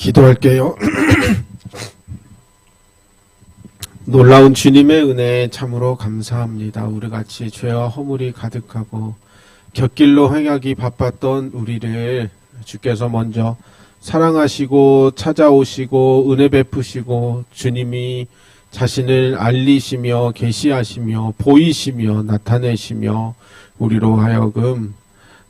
기도할게요. 놀라운 주님의 은혜에 참으로 감사합니다. 우리같이 죄와 허물이 가득하고 곁길로 행하기 바빴던 우리를 주께서 먼저 사랑하시고 찾아오시고 은혜 베푸시고 주님이 자신을 알리시며 계시하시며 보이시며 나타내시며 우리로 하여금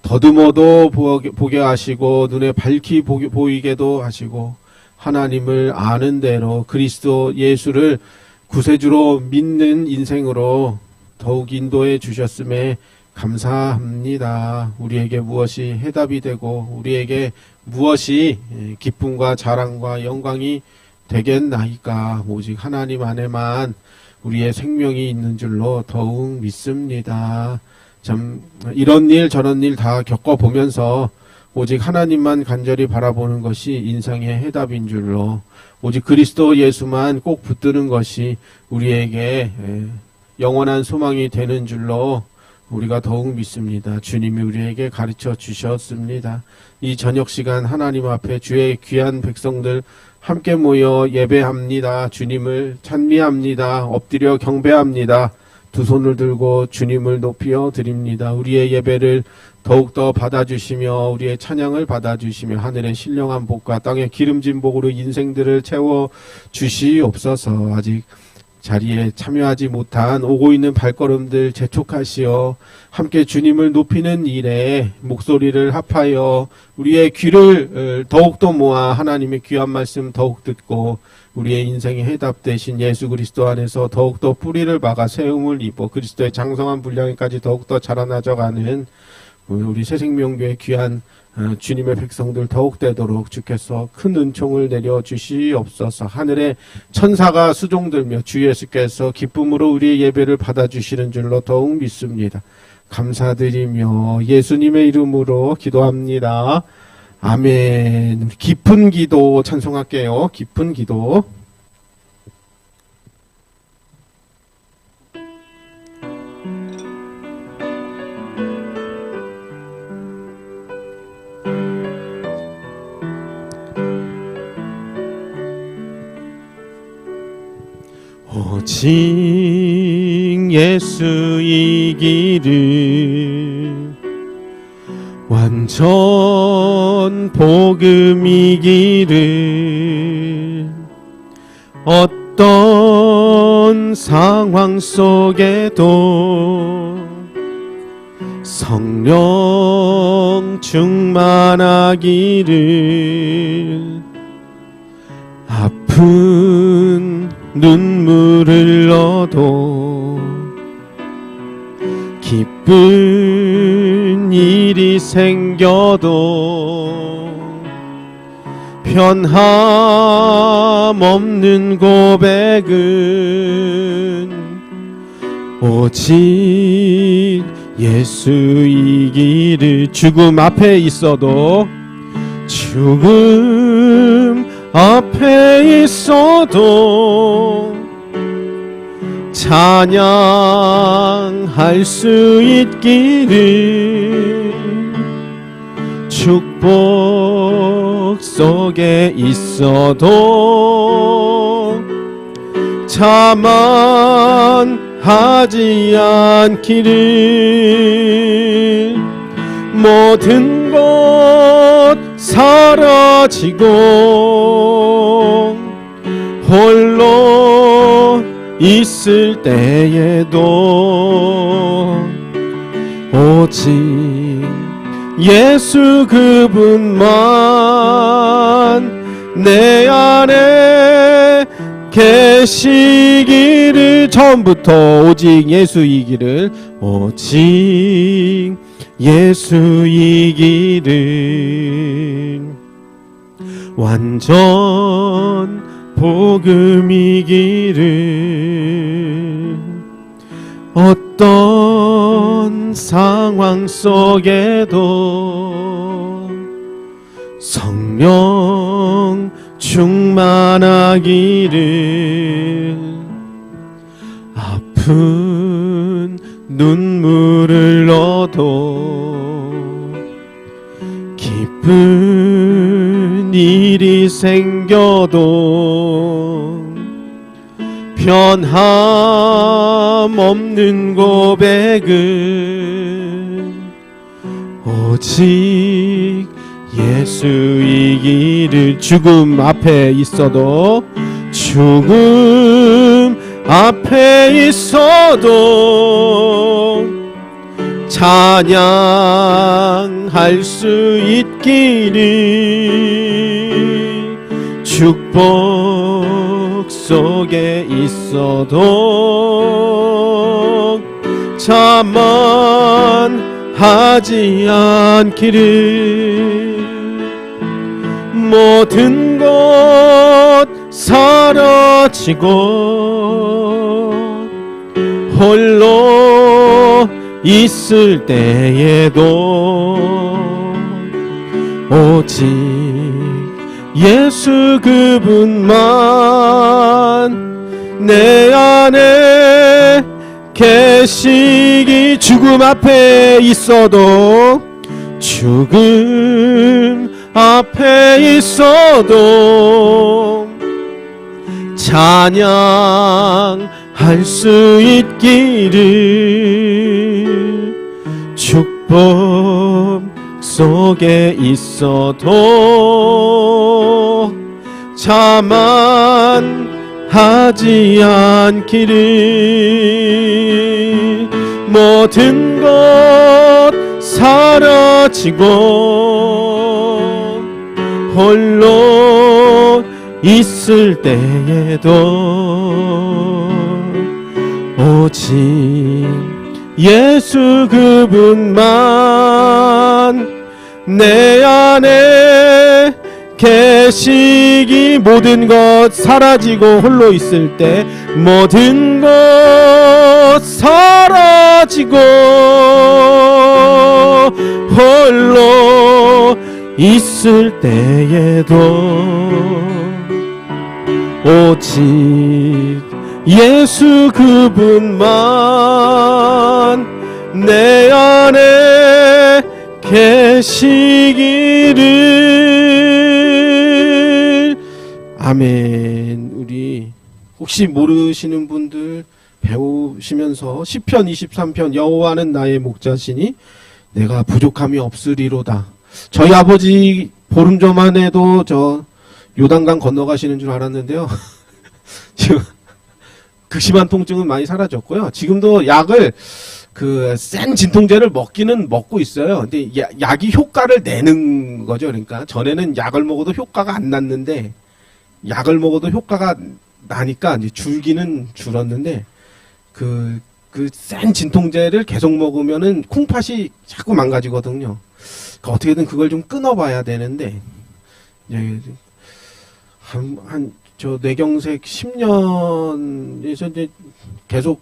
더듬어도 보게 하시고 눈에 밝히 보이게도 하시고 하나님을 아는 대로 그리스도 예수를 구세주로 믿는 인생으로 더욱 인도해 주셨음에 감사합니다. 우리에게 무엇이 해답이 되고 우리에게 무엇이 기쁨과 자랑과 영광이 되겠나이까. 오직 하나님 안에만 우리의 생명이 있는 줄로 더욱 믿습니다. 참 이런 일 저런 일 다 겪어보면서 오직 하나님만 간절히 바라보는 것이 인생의 해답인 줄로 오직 그리스도 예수만 꼭 붙드는 것이 우리에게 영원한 소망이 되는 줄로 우리가 더욱 믿습니다. 주님이 우리에게 가르쳐 주셨습니다. 이 저녁 시간 하나님 앞에 주의 귀한 백성들 함께 모여 예배합니다. 주님을 찬미합니다. 엎드려 경배합니다. 두 손을 들고 주님을 높여 드립니다. 우리의 예배를 더욱더 받아주시며 우리의 찬양을 받아주시며 하늘의 신령한 복과 땅의 기름진 복으로 인생들을 채워주시옵소서. 아직 자리에 참여하지 못한 오고 있는 발걸음들 재촉하시어 함께 주님을 높이는 일에 목소리를 합하여 우리의 귀를 더욱더 모아 하나님의 귀한 말씀 더욱 듣고 우리의 인생의 해답 되신 예수 그리스도 안에서 더욱더 뿌리를 박아 세움을 입어 그리스도의 장성한 분량에까지 더욱더 자라나져가는 우리 새생명교회 귀한 주님의 백성들 더욱 되도록 주께서 큰 은총을 내려주시옵소서. 하늘에 천사가 수종들며 주 예수께서 기쁨으로 우리의 예배를 받아주시는 줄로 더욱 믿습니다. 감사드리며 예수님의 이름으로 기도합니다. 아멘. 깊은 기도 찬송할게요. 깊은 기도. 오직 예수의 길을 완전 복음의 길을 어떤 상황 속에도 성령 충만하기를 아픈 눈물을 흘려도 기쁜 일이 생겨도 변함 없는 고백은 오직 예수의 길을 죽음 앞에 있어도 죽음 앞에 있어도 찬양할 수 있기를 축복 속에 있어도 자만하지 않기를 모든 것 사라지고 홀로 있을 때에도 오직 예수 그분만 내 안에 계시기를 처음부터 오직 예수의 길을 오직 예수의 길을 완전 복음의 길을 어떤 상황 속에도 성령 충만하기를 아픈 눈물을 흘려도 기쁜 일이 생겨도 변함 없는 고백은 오직 예수이기를. 죽음 앞에 있어도, 죽음 앞에 있어도 찬양할 수 있기를. 축복 속에 있어도 자만하지 않기를. 모든 것 사라지고 홀로 있을 때에도 오직 예수 그분만 내 안에 계시기. 죽음 앞에 있어도, 죽음 앞에 있어도 찬양할 수 있기를. 축복 속에 있어도 자만하지 않기를. 모든 것 사라지고 홀로 있을 때에도 오직 예수 그분만 내 안에 계시기. 모든 것 사라지고 홀로 있을 때, 모든 것 사라지고 홀로 있을 때에도 오직 예수 그분만 내 안에 계시기를. 아멘. 우리 혹시 모르시는 분들 배우시면서 시편 23편 여호와는 나의 목자시니 내가 부족함이 없으리로다. 저희 아버지 보름 전만 해도 저 요단강 건너가시는 줄 알았는데요. 지금 극심한 통증은 많이 사라졌고요. 지금도 약을 센 진통제를 먹기는 먹고 있어요. 근데 약이 효과를 내는 거죠. 그러니까 전에는 약을 먹어도 효과가 안 났는데 약을 먹어도 효과가 나니까 이제 줄기는 줄었는데 센 진통제를 계속 먹으면은 콩팥이 자꾸 망가지거든요. 그러니까 어떻게든 그걸 좀 끊어봐야 되는데 저 뇌경색 10년에서 이제 계속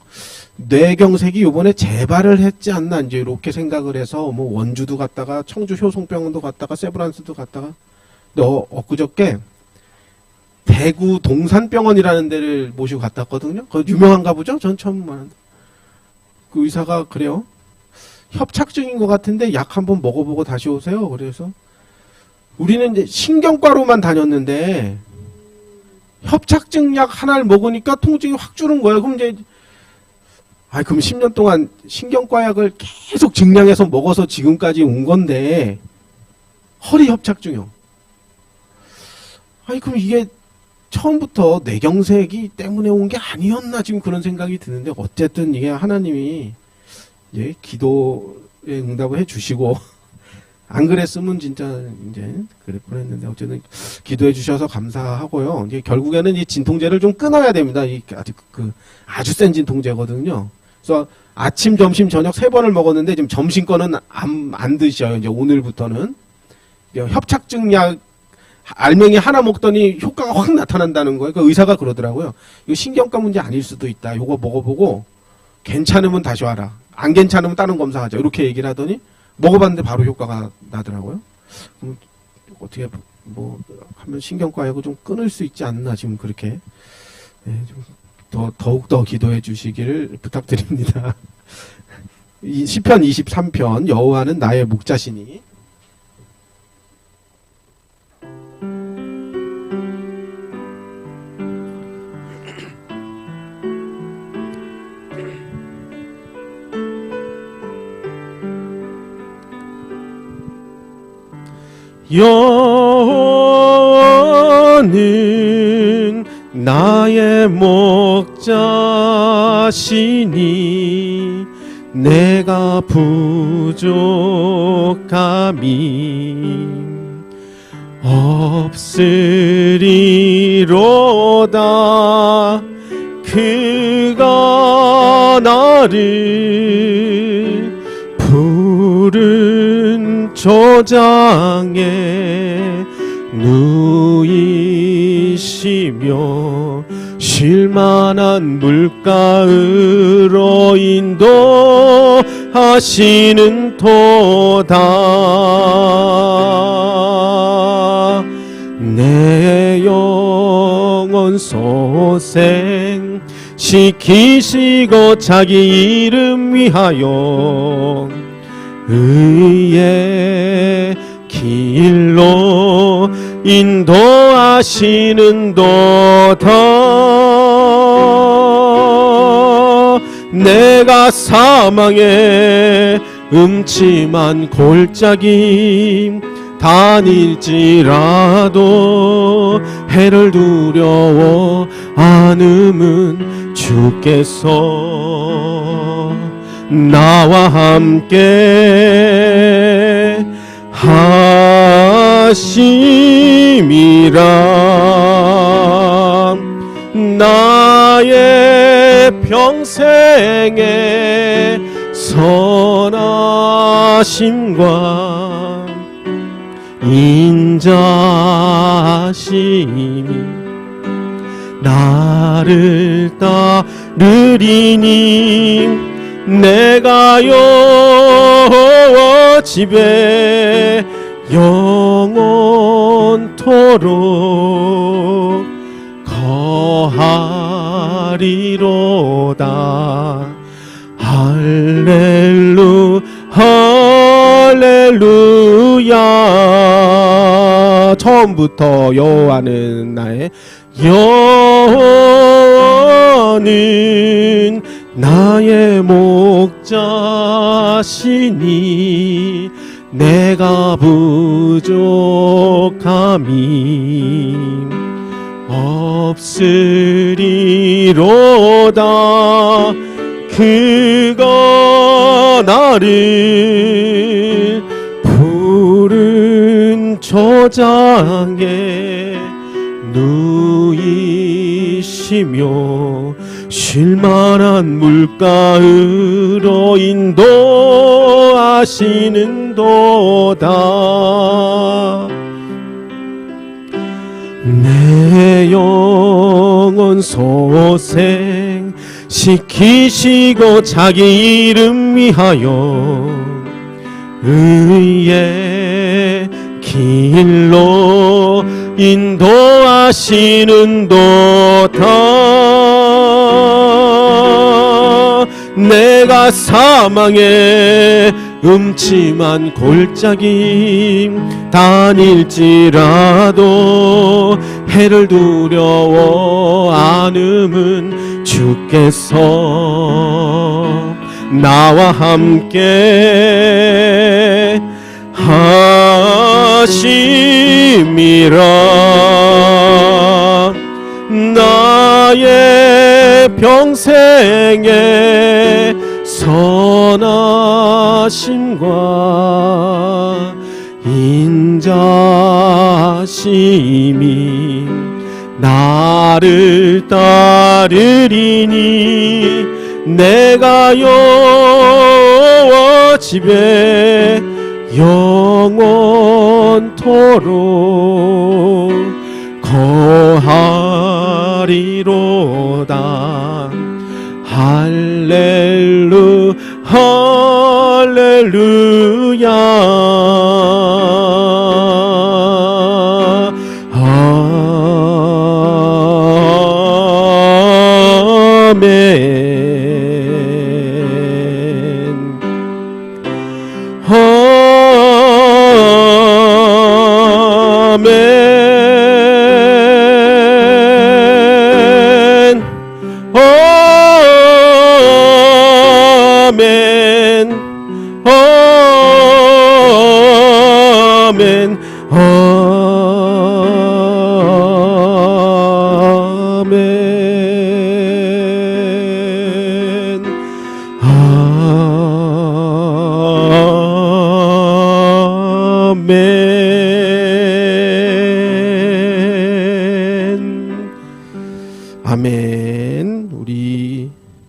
뇌경색이 요번에 재발을 했지 않나 이제 이렇게 생각을 해서 뭐 원주도 갔다가 청주 효성병원도 갔다가 세브란스도 갔다가. 근데 엊그저께 대구 동산병원이라는 데를 모시고 갔다 왔거든요. 그거 유명한가 보죠? 전 처음 말하는데. 그 의사가 그래요. 협착증인 것 같은데 약 한번 먹어보고 다시 오세요. 그래서 우리는 이제 신경과로만 다녔는데 협착증 약 하나를 먹으니까 통증이 확 줄은 거예요. 그럼 이제 그럼 10년 동안 신경과 약을 계속 증량해서 먹어서 지금까지 온 건데 허리 협착증이요. 그럼 이게 처음부터 뇌경색이 때문에 온 게 아니었나 지금 그런 생각이 드는데, 어쨌든 이게 하나님이 기도에 응답을 해주시고 안 그랬으면 진짜 이제 그럴 뻔했는데 어쨌든 기도해 주셔서 감사하고요. 이제 결국에는 이 진통제를 좀 끊어야 됩니다. 아주 센 진통제거든요. 그래서 아침, 점심, 저녁 3번을 먹었는데 지금 점심 거는 안 드셔요. 이제 오늘부터는 협착증 약 알맹이 하나 먹더니 효과가 확 나타난다는 거예요. 그러니까 의사가 그러더라고요. 이거 신경과 문제 아닐 수도 있다. 이거 먹어보고 괜찮으면 다시 와라. 안 괜찮으면 다른 검사하자. 이렇게 얘기를 하더니 먹어봤는데 바로 효과가 나더라고요. 그럼 어떻게 하면 신경과하고 좀 끊을 수 있지 않나 지금 그렇게 더욱더 기도해 주시기를 부탁드립니다. 시편 23편 여호와는 나의 목자시니. 여호와는 나의 목자시니 내가 부족함이 없으리로다. 그가 나를 푸른 초장에 누이시며 쉴만한 물가으로 인도하시는 도다. 내 영혼 소생 시키시고 자기 이름 위하여 의의 길로 인도하시는 도다. 내가 사망의 음침한 골짜기 다닐지라도 해를 두려워 않음은 주께서 나와 함께 하심이라. 나의 평생의 선하심과 인자심이 나를 따르리니 내가 여호와 집에 영원토록 거하리로다. 할렐루야. 처음부터 여호와는 나의 여호와는 나의 목자시니 내가 부족함이 없으리로다. 그가 나를 푸른 초장에 누이시며 쉴만한 물가으로 인도하시는 도다. 내 영혼 소생 시키시고 자기 이름 위하여 의의 길로 인도하시는 도다. 내가 사망의 음침한 골짜기 다닐지라도 해를 두려워 않음은 주께서 나와 함께 하심이라. 나의 평생의 선하심과 인자심이 나를 따르리니 내가 여호와 집에 영원토록 거하리로다. 할렐루야. 아멘.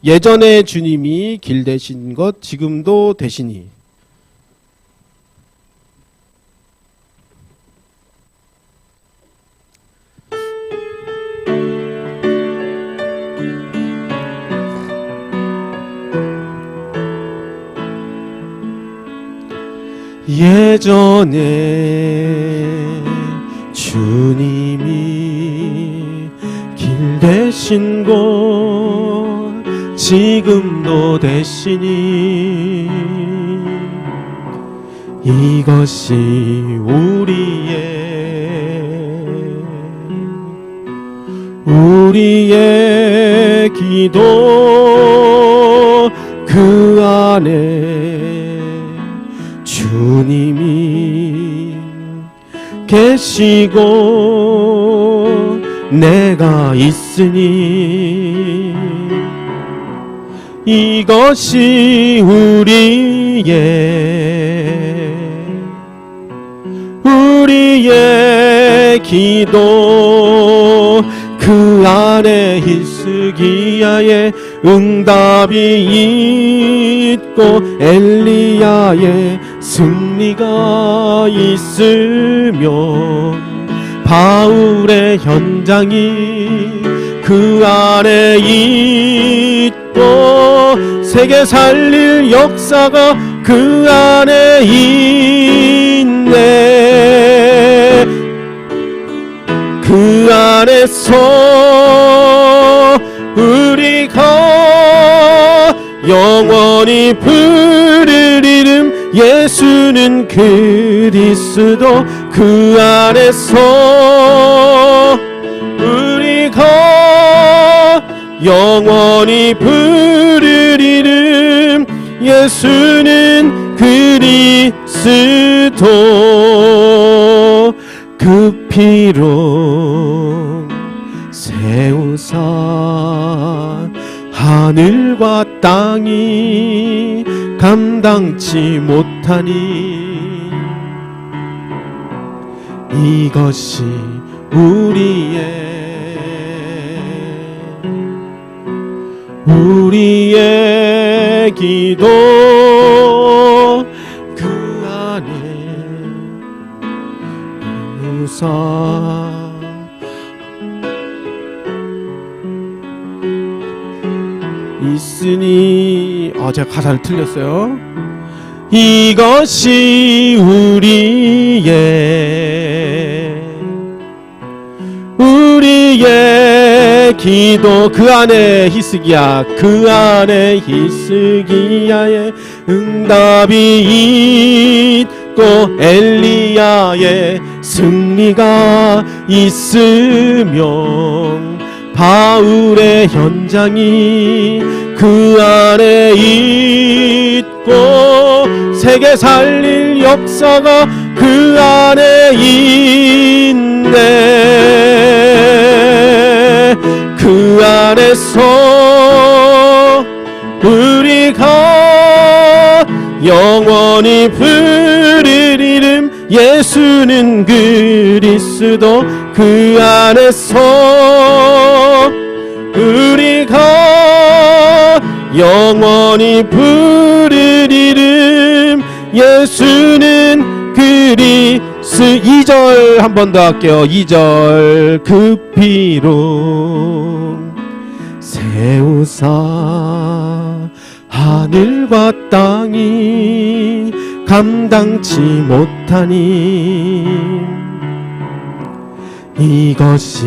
예전에 주님이 길 되신 것 지금도 되시니. 예전에 주님이 길 되신 곳 지금도 되시니 이것이 우리의 기도 그 안에 주님이 계시고 내가 있으니 이것이 우리의 기도 그 안에 히스기야의 응답이 있고 엘리야의 승리가 있으면 바울의 현장이 그 안에 있고 세계 살릴 역사가 그 안에 있네. 그 안에서 우리가 영원히 부를 이름 예수는 그리스도 그 안에서 우리가 영원히 부를 이름 예수는 그리스도 그 피로 세우사 하늘과 땅이 감당치 못하니 이것이 우리의 기도 그 안에 우사 있으니 제가 가사를 틀렸어요. 이것이 우리의 기도 그 안에 히스기야 그 안에 히스기야의 응답이 있고 엘리야의 승리가 있으면 바울의 현장이 그 안에 있고 세계 살릴 역사가 그 안에 있네. 그 안에서 우리가 영원히 부를 이름 예수는 그리스도 그 안에서 우리가 영원히 부를 이름 예수는 그리스 2절 한 번 더 할게요. 2절 그 피로 세우사 하늘과 땅이 감당치 못하니 이것이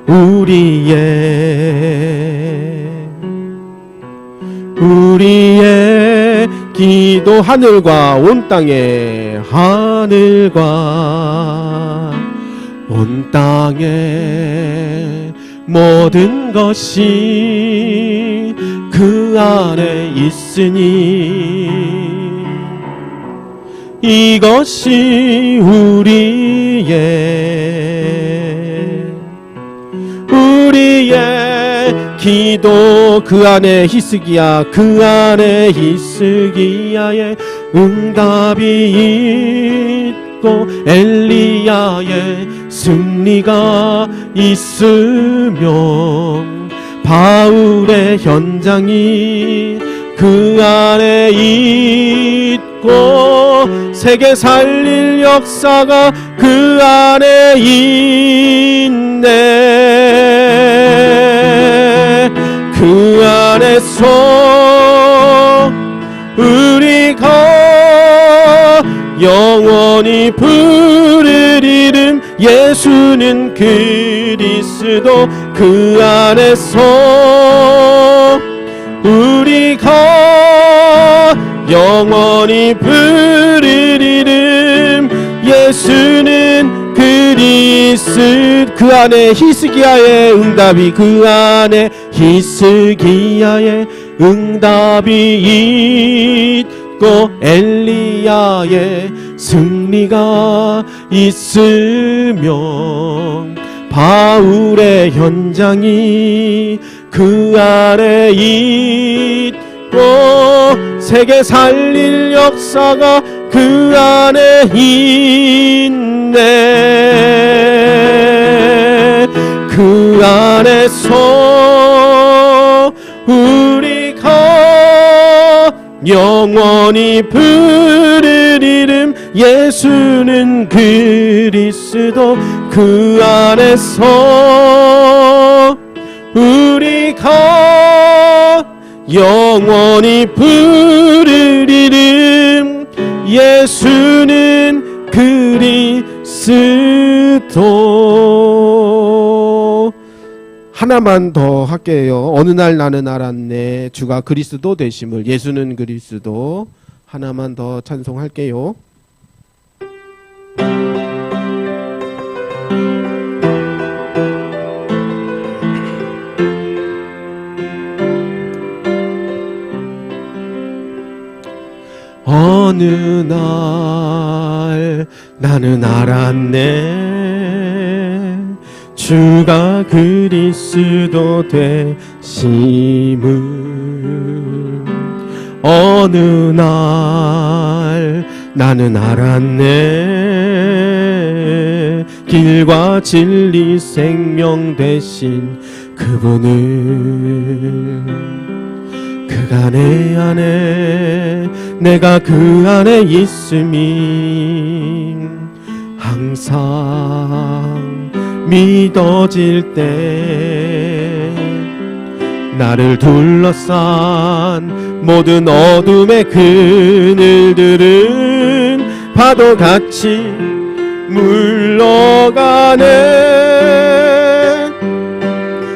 우리의 기도 하늘과 온 땅에 온 땅에 모든 것이 그 안에 있으니 이것이 우리의 기도 그 안에 히스기야 그 안에 히스기야의 응답이 있고 엘리야의 승리가 있으면 바울의 현장이 그 안에 있고 세계 살릴 역사가 그 안에 있네. 그 안에서 우리가 영원히 부를 이름 예수는 그리스도. 그 안에서 우리가 영원히 부를 이름 예수는 그리스도. 그 안에 히스기야의 응답이, 그 안에 히스기야의 응답이 있고 엘리야의 승리가 있으며 바울의 현장이 그 안에 있고 세계 살릴 역사가 그 안에 있네. 그 안에서 우리가 영원히 부를 이름 예수는 그리스도. 그 안에서 우리가 영원히 부를 이름 예수는 그리스도. 하나만 더 할게요. 어느 날 나는 알았네 주가 그리스도 되심을. 예수는 그리스도. 하나만 더 찬송할게요. 어느 날 나는 알았네 주가 그리스도 되심을. 어느 날 나는 알았네 길과 진리 생명 되신 그분을. 그가 내 안에 내가 그 안에 있음이 항상 믿어질 때 나를 둘러싼 모든 어둠의 그늘들은 파도같이 물러가네.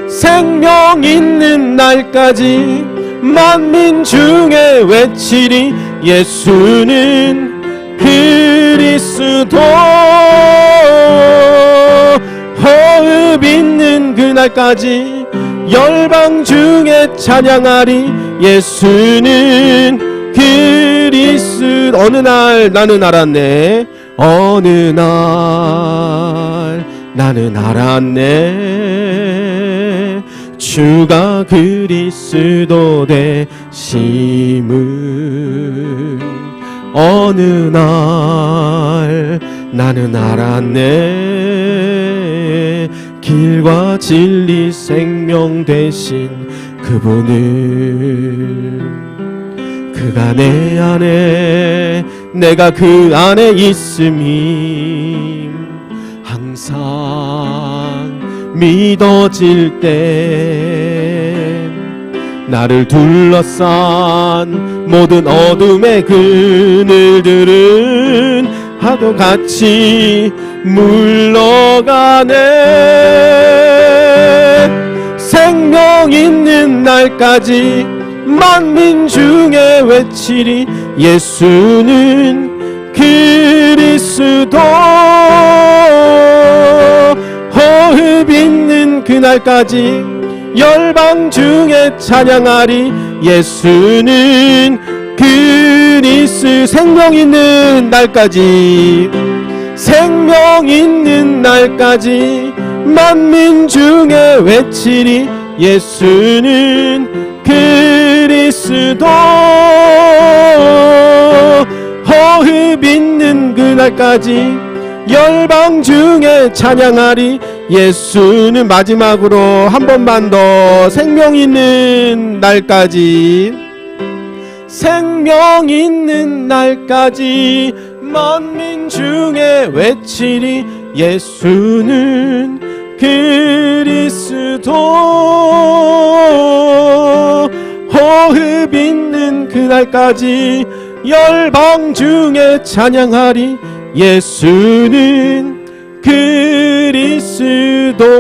생명 있는 날까지 만민 중에 외치리 예수는 그리스도. 호흡 있는 그날까지 열방 중에 찬양하리 예수는 그리스도. 어느 날 나는 알았네 어느 날 나는 알았네 주가 그리스도 되심을. 어느 날 나는 알았네 길과 진리 생명 되신 그분을. 그가 내 안에 내가 그 안에 있음이 항상 믿어질 때 나를 둘러싼 모든 어둠의 그늘들은 파도같이 물러가네. 생명 있는 날까지 만민 중에 외치리 예수는 그리스도. 호흡 있는 그날까지 열방 중에 찬양하리 예수는 그리스도. 생명 있는 날까지 생명 있는 날까지 만민 중에 외치리 예수는 그리스도. 호흡 있는 그날까지 열방 중에 찬양하리 예수는 마지막으로 한 번만 더 생명 있는 날까지, 생명 있는 날까지 만민 중에 외치리 예수는 그리스도. 호흡 있는 그날까지 열방 중에 찬양하리 예수는 그리스도.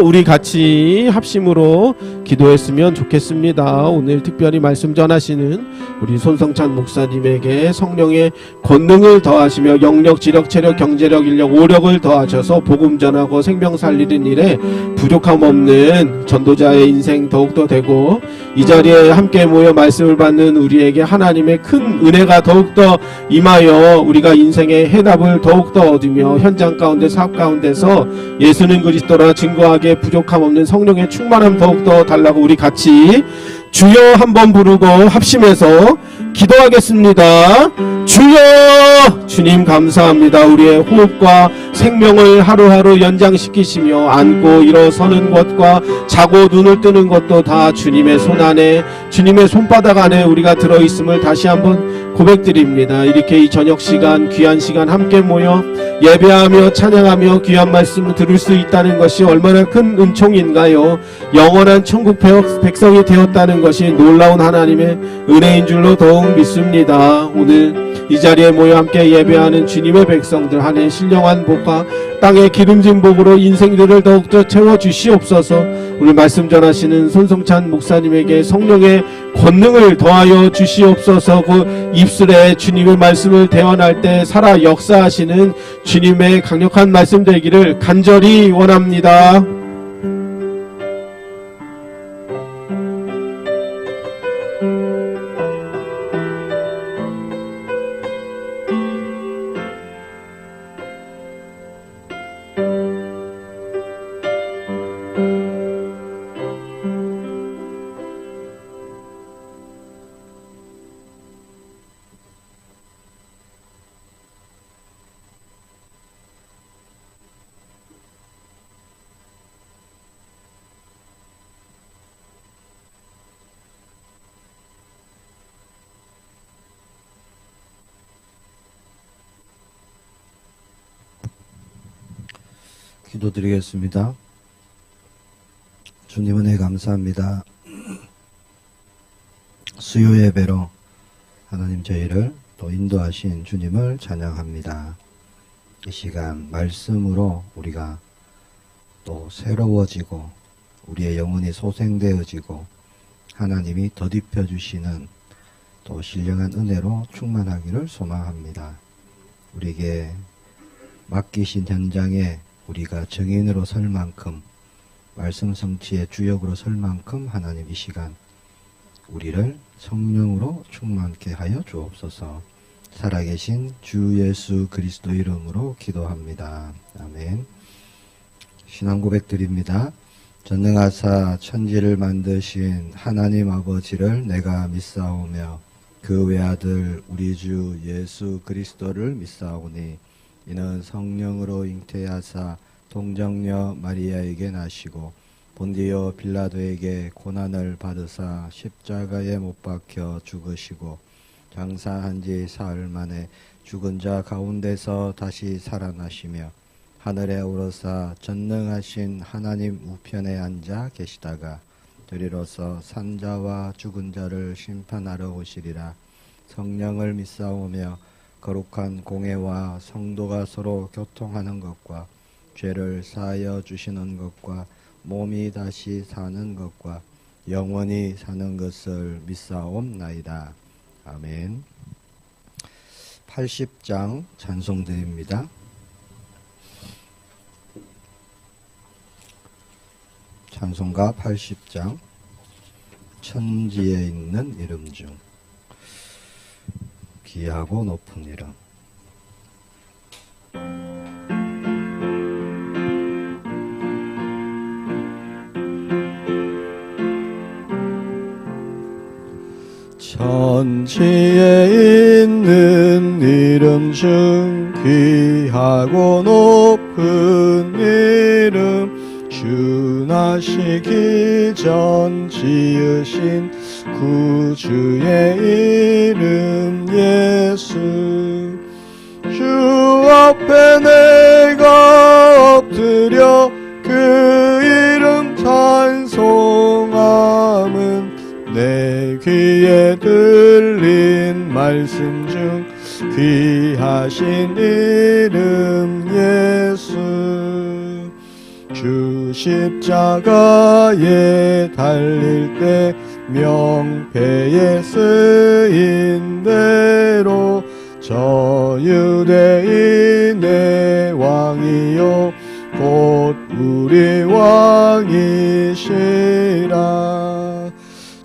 우리 같이 합심으로 기도했으면 좋겠습니다. 오늘 특별히 말씀 전하시는 우리 손성찬 목사님에게 성령의 권능을 더하시며 영력, 지력, 체력, 경제력, 인력, 오력을 더하셔서 복음 전하고 생명 살리는 일에 부족함 없는 전도자의 인생 더욱더 되고, 이 자리에 함께 모여 말씀을 받는 우리에게 하나님의 큰 은혜가 더욱더 임하여 우리가 인생의 해답을 더욱더 얻으며 현장 가운데 사업 가운데서 예수는 그리스도라 증거하게 부족함 없는 성령의 충만함 더욱더 달라고 우리 같이 주여 한번 부르고 합심해서 기도하겠습니다. 주여! 주님 감사합니다. 우리의 호흡과 생명을 하루하루 연장시키시며 앉고 일어서는 것과 자고 눈을 뜨는 것도 다 주님의 손 안에, 주님의 손바닥 안에 우리가 들어있음을 다시 한번 고백드립니다. 이렇게 이 저녁 시간, 귀한 시간 함께 모여 예배하며 찬양하며 귀한 말씀을 들을 수 있다는 것이 얼마나 큰 은총인가요? 영원한 천국 백성이 되었다는 것이 놀라운 하나님의 은혜인 줄로 더욱 믿습니다. 오늘 이 자리에 모여 함께 예배하는 주님의 백성들 하늘 신령한 복과 땅의 기름진 복으로 인생들을 더욱더 채워주시옵소서. 오늘 말씀 전하시는 손성찬 목사님에게 성령의 권능을 더하여 주시옵소서. 그 입술에 주님의 말씀을 대언할 때 살아 역사하시는 주님의 강력한 말씀 되기를 간절히 원합니다. 기도드리겠습니다. 주님 은혜 감사합니다. 수요 예배로 하나님 저희를 또 인도하신 주님을 찬양합니다. 이 시간 말씀으로 우리가 또 새로워지고 우리의 영혼이 소생되어지고 하나님이 덧입혀 주시는 또 신령한 은혜로 충만하기를 소망합니다. 우리에게 맡기신 현장에 우리가 증인으로 설 만큼, 말씀 성취의 주역으로 설 만큼 하나님 이 시간 우리를 성령으로 충만케 하여 주옵소서. 살아계신 주 예수 그리스도 이름으로 기도합니다. 아멘. 신앙 고백 드립니다. 전능하사 천지를 만드신 하나님 아버지를 내가 믿사오며 그 외아들 우리 주 예수 그리스도를 믿사오니 이는 성령으로 잉태하사 동정녀 마리아에게 나시고 본디오 빌라도에게 고난을 받으사 십자가에 못 박혀 죽으시고 장사한 지 사흘 만에 죽은 자 가운데서 다시 살아나시며 하늘에 오르사 전능하신 하나님 우편에 앉아 계시다가 들이로서 산자와 죽은 자를 심판하러 오시리라. 성령을 믿사오며 거룩한 공회와 성도가 서로 교통하는 것과 죄를 사하여 주시는 것과 몸이 다시 사는 것과 영원히 사는 것을 믿사옵나이다. 아멘. 80장 찬송드립니다. 찬송가 80장 천지에 있는 이름 중 귀하고 높은 이름. 천지에 있는 이름 중 귀하고 높은 이름 주 태어나시기 전 지으신 구주의 이름 예수. 주 앞에 내가 엎드려 그 이름 찬송함은 내 귀에 들린 말씀 중 귀하신 이름 예수. 주 십자가에 달릴 때 명패에 쓰인 대로 저 유대인의 왕이요 곧 우리 왕이시라.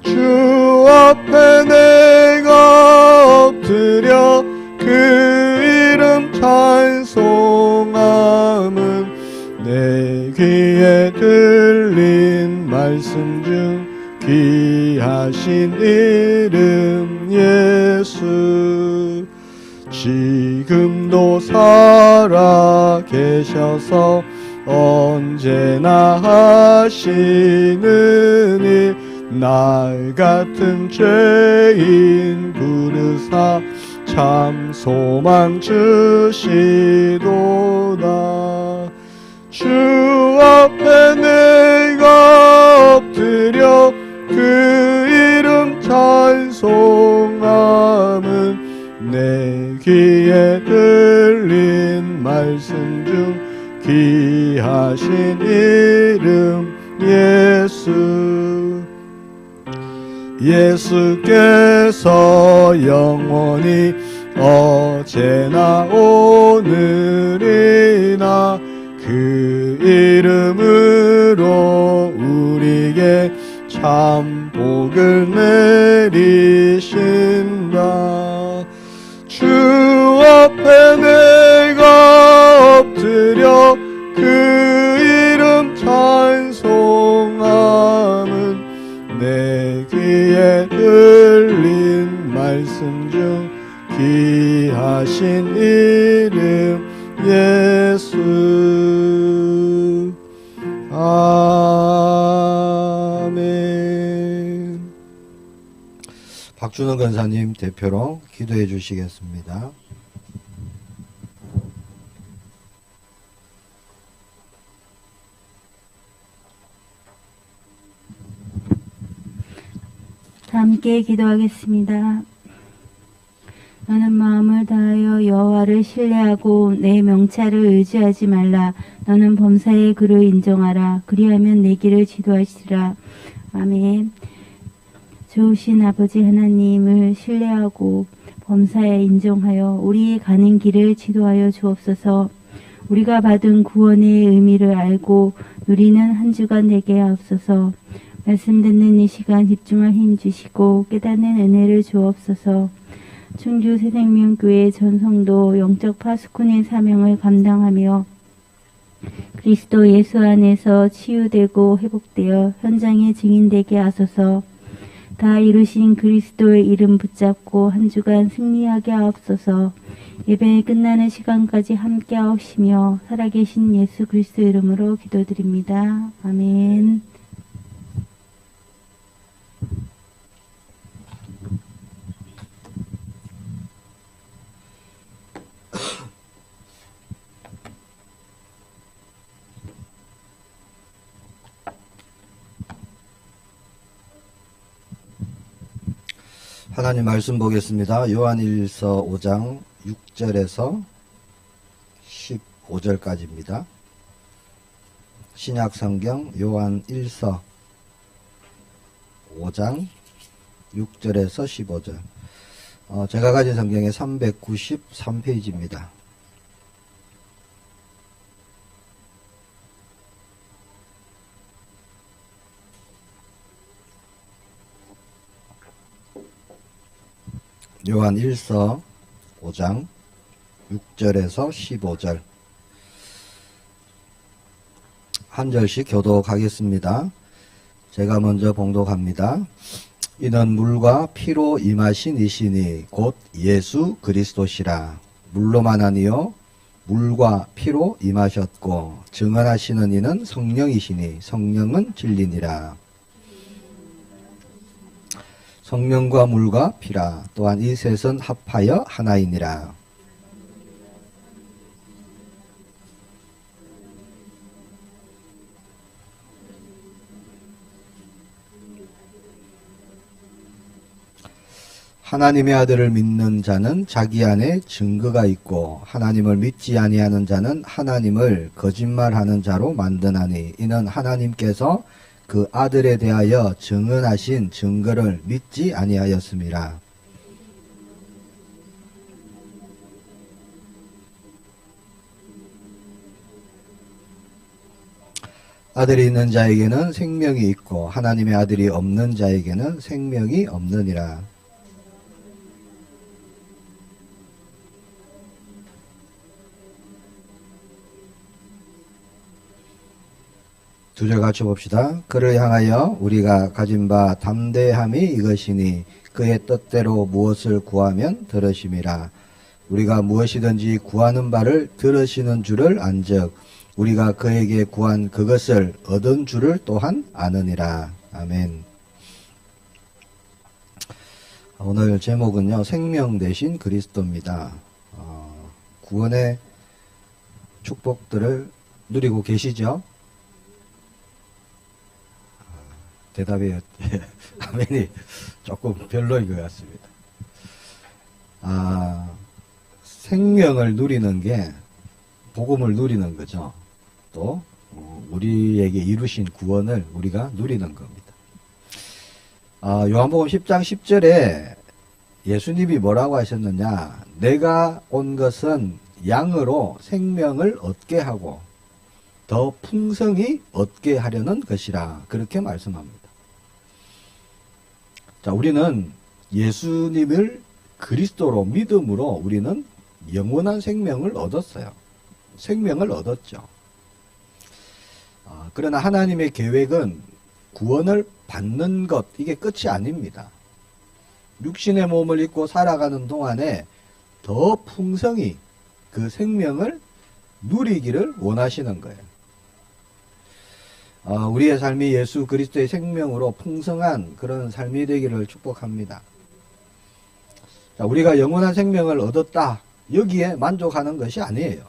주 앞에 내가 엎드려 그 이름 찬송함은 내 귀에 들린 말씀 중 귀하신 이름 예수. 지금도 살아 계셔서 언제나 하시는 일, 날 같은 죄인 부르사 참 소망 주시도다. 주 앞에 내가 엎드려 그 이름 찬송함은 내 귀에 들린 말씀 중 귀하신 이름 예수. 예수께서 영원히 어제나 오늘이나 그 이름으로 우리에게 참 복을 내리신다. 주 앞에 내가 엎드려 그 이름 찬송함은 내 귀에 들린 말씀 중 귀하신 이름 예수. 아멘. 박준호 권사님 대표로 기도해 주시겠습니다. 함께 기도하겠습니다. 너는 마음을 다하여 여호와를 신뢰하고 내 명찰을 의지하지 말라. 너는 범사의 그를 인정하라. 그리하면 내 길을 지도하시리라. 아멘. 좋으신 아버지 하나님을 신뢰하고 범사에 인정하여 우리의 가는 길을 지도하여 주옵소서. 우리가 받은 구원의 의미를 알고 누리는 한 주간 되게 하옵소서. 말씀 듣는 이 시간 집중할 힘 주시고 깨닫는 은혜를 주옵소서. 충주 새생명교회 전성도 영적 파수꾼의 사명을 감당하며 그리스도 예수 안에서 치유되고 회복되어 현장의 증인되게 하소서. 다 이루신 그리스도의 이름 붙잡고 한 주간 승리하게 하옵소서. 예배 끝나는 시간까지 함께 하옵시며 살아계신 예수 그리스도 이름으로 기도드립니다. 아멘. 하나님 말씀 보겠습니다. 요한일서 5장 6절에서 15절까지입니다. 신약성경 요한일서 5장 6절에서 15절. 제가 가진 성경의 393페이지입니다. 요한일서 5장 6절에서 15절 한 절씩 교독하겠습니다. 제가 먼저 봉독합니다. 이는 물과 피로 임하신 이시니 곧 예수 그리스도시라. 물로만 아니요 물과 피로 임하셨고 증언하시는 이는 성령이시니 성령은 진리니라. 성령과 물과 피라. 또한 이 셋은 합하여 하나이니라. 하나님의 아들을 믿는 자는 자기 안에 증거가 있고 하나님을 믿지 아니하는 자는 하나님을 거짓말하는 자로 만드나니 이는 하나님께서 그 아들에 대하여 증언하신 증거를 믿지 아니하였습니다. 아들이 있는 자에게는 생명이 있고 하나님의 아들이 없는 자에게는 생명이 없느니라. 두 절 같이 봅시다. 그를 향하여 우리가 가진 바 담대함이 이것이니 그의 뜻대로 무엇을 구하면 들으심이라. 우리가 무엇이든지 구하는 바를 들으시는 줄을 안즉 우리가 그에게 구한 그것을 얻은 줄을 또한 아느니라. 아멘. 오늘 제목은요, 생명 대신 그리스도입니다. 구원의 축복들을 누리고 계시죠? 대답이 아멘이 조금 별로인 것 같습니다. 생명을 누리는 게 복음을 누리는 거죠. 또 우리에게 이루신 구원을 우리가 누리는 겁니다. 요한복음 10장 10절에 예수님이 뭐라고 하셨느냐? 내가 온 것은 양으로 생명을 얻게 하고 더 풍성히 얻게 하려는 것이라. 그렇게 말씀합니다. 자, 우리는 예수님을 그리스도로 믿음으로 우리는 영원한 생명을 얻었어요. 생명을 얻었죠. 그러나 하나님의 계획은 구원을 받는 것, 이게 끝이 아닙니다. 육신의 몸을 입고 살아가는 동안에 더 풍성히 그 생명을 누리기를 원하시는 거예요. 우리의 삶이 예수 그리스도의 생명으로 풍성한 그런 삶이 되기를 축복합니다. 자, 우리가 영원한 생명을 얻었다. 여기에 만족하는 것이 아니에요.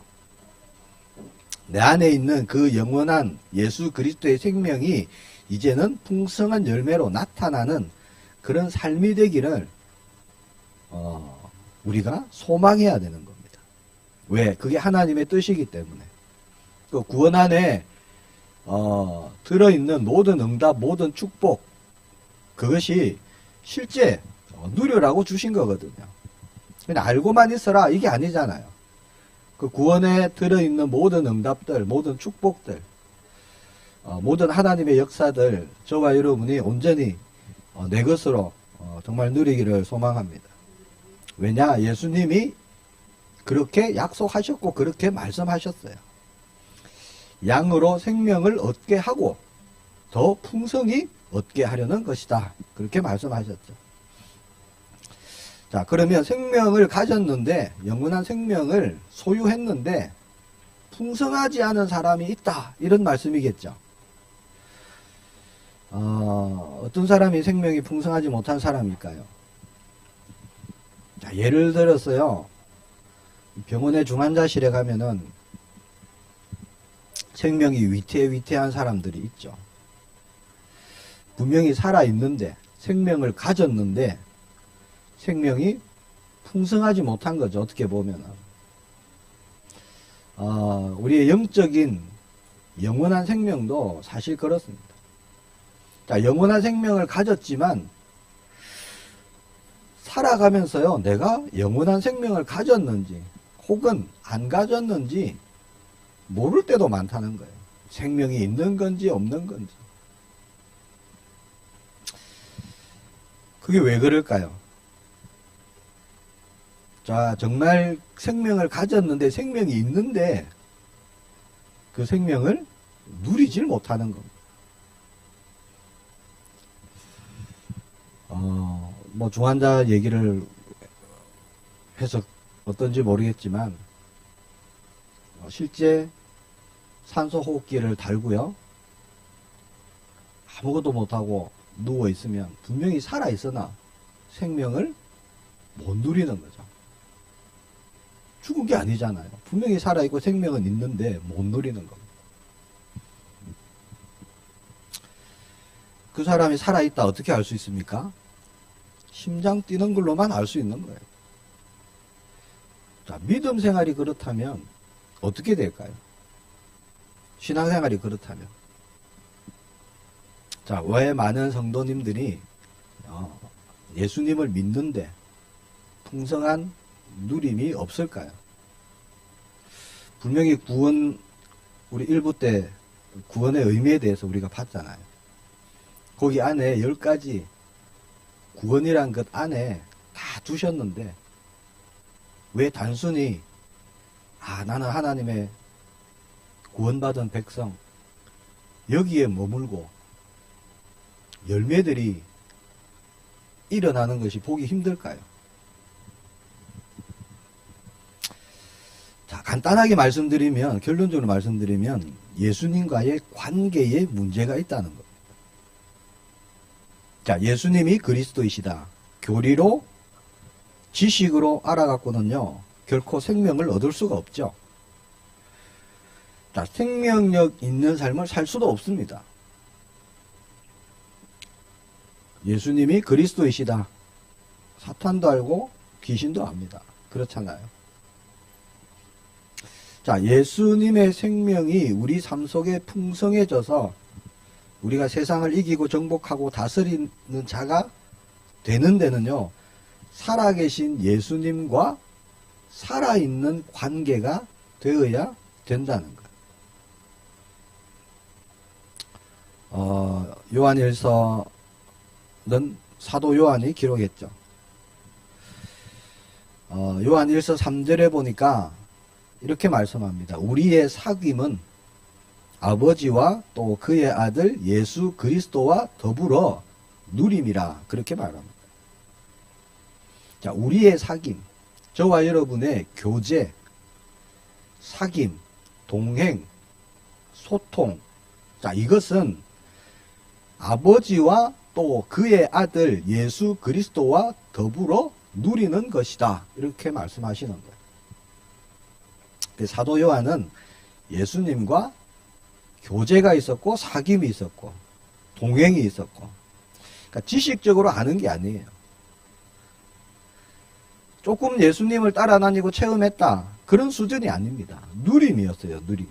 내 안에 있는 그 영원한 예수 그리스도의 생명이 이제는 풍성한 열매로 나타나는 그런 삶이 되기를 우리가 소망해야 되는 겁니다. 왜? 그게 하나님의 뜻이기 때문에. 그 구원 안에 들어있는 모든 응답, 모든 축복, 그것이 실제 누려라고 주신 거거든요. 그냥 알고만 있어라, 이게 아니잖아요. 그 구원에 들어있는 모든 응답들, 모든 축복들, 모든 하나님의 역사들, 저와 여러분이 온전히 내 것으로 정말 누리기를 소망합니다. 왜냐? 예수님이 그렇게 약속하셨고 그렇게 말씀하셨어요. 양으로 생명을 얻게 하고 더 풍성히 얻게 하려는 것이다. 그렇게 말씀하셨죠. 자, 그러면 생명을 가졌는데, 영원한 생명을 소유했는데 풍성하지 않은 사람이 있다. 이런 말씀이겠죠. 어떤 사람이 생명이 풍성하지 못한 사람일까요? 자, 예를 들어서요, 병원의 중환자실에 가면은 생명이 위태위태한 사람들이 있죠. 분명히 살아있는데, 생명을 가졌는데 생명이 풍성하지 못한 거죠. 어떻게 보면은. 우리의 영적인 영원한 생명도 사실 그렇습니다. 자, 영원한 생명을 가졌지만 살아가면서요, 내가 영원한 생명을 가졌는지 혹은 안 가졌는지 모를 때도 많다는 거예요. 생명이 있는 건지 없는 건지. 그게 왜 그럴까요? 자, 정말 생명을 가졌는데, 생명이 있는데 그 생명을 누리질 못하는 겁니다. 뭐 중환자 얘기를 해서 어떤지 모르겠지만 실제 산소 호흡기를 달고요. 아무것도 못하고 누워 있으면 분명히 살아 있으나 생명을 못 누리는 거죠. 죽은 게 아니잖아요. 분명히 살아 있고 생명은 있는데 못 누리는 겁니다. 그 사람이 살아 있다 어떻게 알 수 있습니까? 심장 뛰는 걸로만 알 수 있는 거예요. 자, 믿음 생활이 그렇다면 어떻게 될까요? 신앙생활이 그렇다면. 자, 왜 많은 성도님들이 예수님을 믿는데 풍성한 누림이 없을까요? 분명히 구원, 우리 1부 때 구원의 의미에 대해서 우리가 봤잖아요. 거기 안에 10가지 구원이란 것 안에 다 두셨는데 왜 단순히 나는 하나님의 구원받은 백성 여기에 머물고 열매들이 일어나는 것이 보기 힘들까요? 자, 간단하게 말씀드리면, 결론적으로 말씀드리면 예수님과의 관계에 문제가 있다는 겁니다. 자, 예수님이 그리스도이시다. 교리로 지식으로 알아갖고는요 결코 생명을 얻을 수가 없죠. 자, 생명력 있는 삶을 살 수도 없습니다. 예수님이 그리스도이시다. 사탄도 알고 귀신도 압니다. 그렇잖아요. 자, 예수님의 생명이 우리 삶 속에 풍성해져서 우리가 세상을 이기고 정복하고 다스리는 자가 되는 데는요, 살아계신 예수님과 살아있는 관계가 되어야 된다는 거예요. 요한일서는 사도 요한이 기록했죠. 요한일서 3절에 보니까 이렇게 말씀합니다. 우리의 사귐은 아버지와 또 그의 아들 예수 그리스도와 더불어 누림이라 그렇게 말합니다. 자, 우리의 사귐, 저와 여러분의 교제, 사귐, 동행, 소통, 자, 이것은 아버지와 또 그의 아들 예수 그리스도와 더불어 누리는 것이다. 이렇게 말씀하시는 거예요. 사도 요한은 예수님과 교제가 있었고 사귐이 있었고 동행이 있었고, 그러니까 지식적으로 아는 게 아니에요. 조금 예수님을 따라다니고 체험했다, 그런 수준이 아닙니다. 누림이었어요. 누림.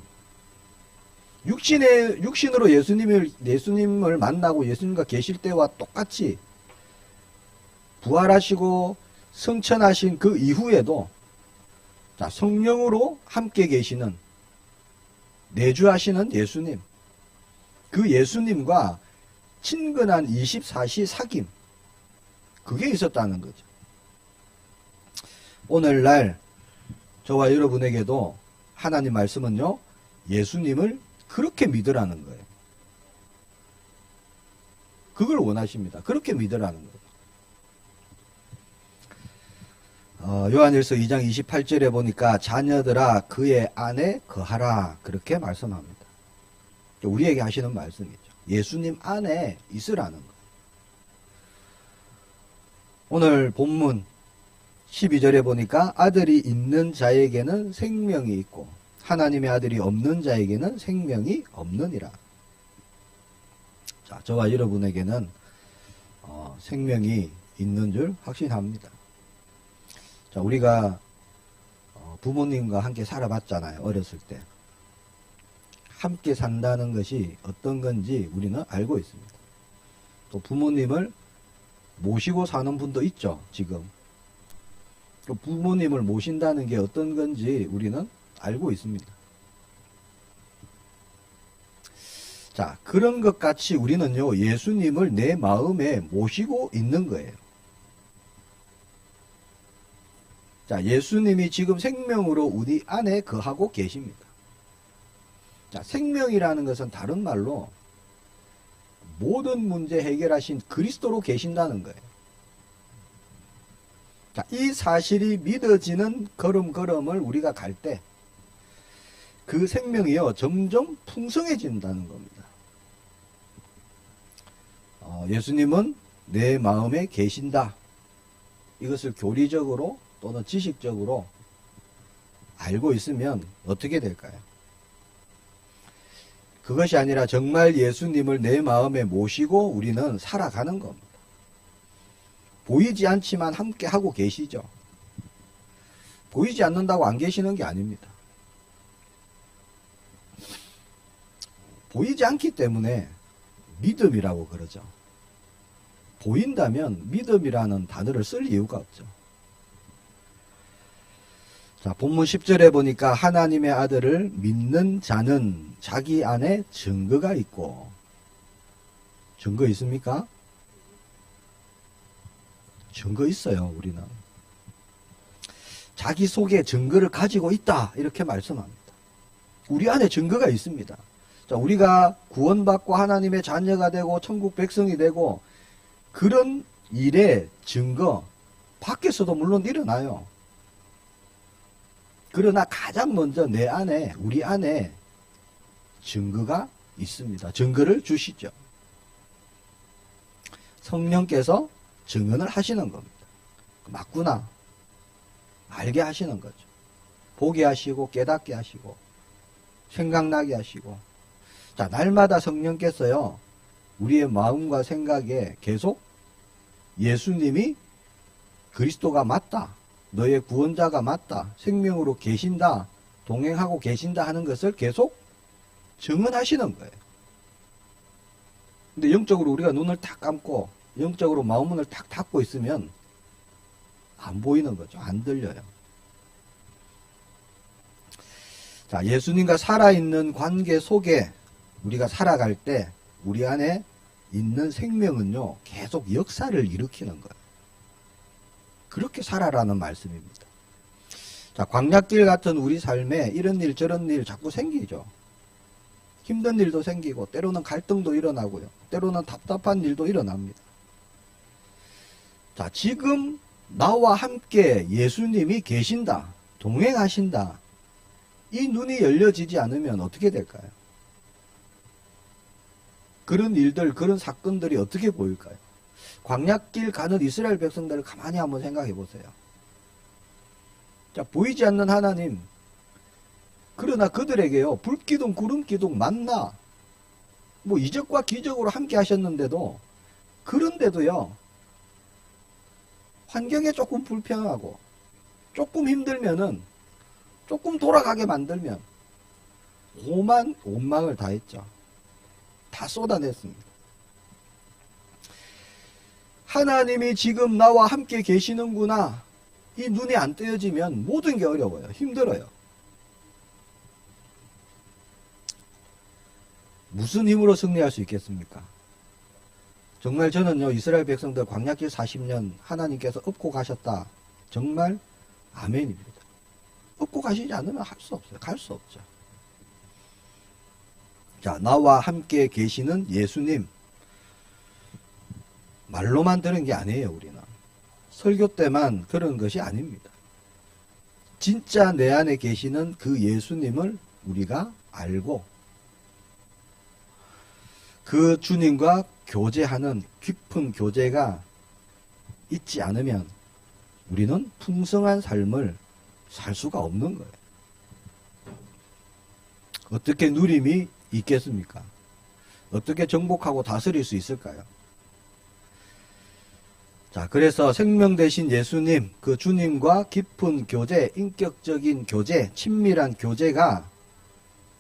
육신으로 예수님을 만나고 예수님과 계실 때와 똑같이 부활하시고 승천하신 그 이후에도, 자, 성령으로 함께 계시는, 내주하시는 예수님, 그 예수님과 친근한 24시 사귐, 그게 있었다는 거죠. 오늘날 저와 여러분에게도 하나님 말씀은요, 예수님을 그렇게 믿으라는 거예요. 그걸 원하십니다. 그렇게 믿으라는 거예요. 요한일서 2장 28절에 보니까 자녀들아 그의 안에 거하라, 그렇게 말씀합니다. 우리에게 하시는 말씀이죠. 예수님 안에 있으라는 거예요. 오늘 본문 12절에 보니까 아들이 있는 자에게는 생명이 있고 하나님의 아들이 없는 자에게는 생명이 없느니라. 자, 저와 여러분에게는 생명이 있는 줄 확신합니다. 자, 우리가 부모님과 함께 살아봤잖아요. 어렸을 때. 함께 산다는 것이 어떤 건지 우리는 알고 있습니다. 또 부모님을 모시고 사는 분도 있죠. 지금. 또 부모님을 모신다는 게 어떤 건지 우리는 알고 있습니다. 자, 그런 것 같이 우리는요, 예수님을 내 마음에 모시고 있는 거예요. 자, 예수님이 지금 생명으로 우리 안에 거하고 계십니다. 자, 생명이라는 것은 다른 말로 모든 문제 해결하신 그리스도로 계신다는 거예요. 자, 이 사실이 믿어지는 걸음걸음을 우리가 갈 때, 그 생명이요 점점 풍성해진다는 겁니다. 예수님은 내 마음에 계신다. 이것을 교리적으로 또는 지식적으로 알고 있으면 어떻게 될까요? 그것이 아니라 정말 예수님을 내 마음에 모시고 우리는 살아가는 겁니다. 보이지 않지만 함께 하고 계시죠. 보이지 않는다고 안 계시는 게 아닙니다. 보이지 않기 때문에 믿음이라고 그러죠. 보인다면 믿음이라는 단어를 쓸 이유가 없죠. 자, 본문 10절에 보니까 하나님의 아들을 믿는 자는 자기 안에 증거가 있고, 증거 있습니까? 증거 있어요, 우리는. 자기 속에 증거를 가지고 있다, 이렇게 말씀합니다. 우리 안에 증거가 있습니다. 자, 우리가 구원받고 하나님의 자녀가 되고 천국 백성이 되고 그런 일의 증거 밖에서도 물론 일어나요. 그러나 가장 먼저 내 안에, 우리 안에 증거가 있습니다. 증거를 주시죠. 성령께서 증언을 하시는 겁니다. 맞구나. 알게 하시는 거죠. 보게 하시고 깨닫게 하시고 생각나게 하시고. 자, 날마다 성령께서요 우리의 마음과 생각에 계속 예수님이 그리스도가 맞다, 너의 구원자가 맞다, 생명으로 계신다, 동행하고 계신다 하는 것을 계속 증언하시는 거예요. 근데 영적으로 우리가 눈을 탁 감고 영적으로 마음문을 탁 닫고 있으면 안 보이는 거죠. 안 들려요. 자, 예수님과 살아있는 관계 속에 우리가 살아갈 때 우리 안에 있는 생명은요 계속 역사를 일으키는 거예요. 그렇게 살아라는 말씀입니다. 자, 광약길 같은 우리 삶에 이런 일 저런 일 자꾸 생기죠. 힘든 일도 생기고 때로는 갈등도 일어나고요. 때로는 답답한 일도 일어납니다. 자, 지금 나와 함께 예수님이 계신다, 동행하신다, 이 눈이 열려지지 않으면 어떻게 될까요? 그런 일들, 그런 사건들이 어떻게 보일까요? 광야길 가는 이스라엘 백성들을 가만히 한번 생각해 보세요. 자, 보이지 않는 하나님, 그러나 그들에게요 불기둥 구름기둥 만나 뭐 이적과 기적으로 함께 하셨는데도, 그런데도요 환경에 조금 불평하고 조금 힘들면은, 조금 돌아가게 만들면 오만 온망을 다했죠. 다 쏟아냈습니다. 하나님이 지금 나와 함께 계시는구나, 이 눈이 안 떼어지면 모든 게 어려워요. 힘들어요. 무슨 힘으로 승리할 수 있겠습니까? 정말 저는요 이스라엘 백성들 광야길 40년 하나님께서 업고 가셨다, 정말 아멘입니다. 업고 가시지 않으면 할 수 없어요. 갈 수 없죠. 자, 나와 함께 계시는 예수님, 말로만 들은 게 아니에요. 우리는 설교 때만 들은 것이 아닙니다. 진짜 내 안에 계시는 그 예수님을 우리가 알고 그 주님과 교제하는 깊은 교제가 있지 않으면 우리는 풍성한 삶을 살 수가 없는 거예요. 어떻게 누림이 있겠습니까? 어떻게 정복하고 다스릴 수 있을까요? 자, 그래서 생명 되신 예수님, 그 주님과 깊은 교제, 인격적인 교제, 친밀한 교제가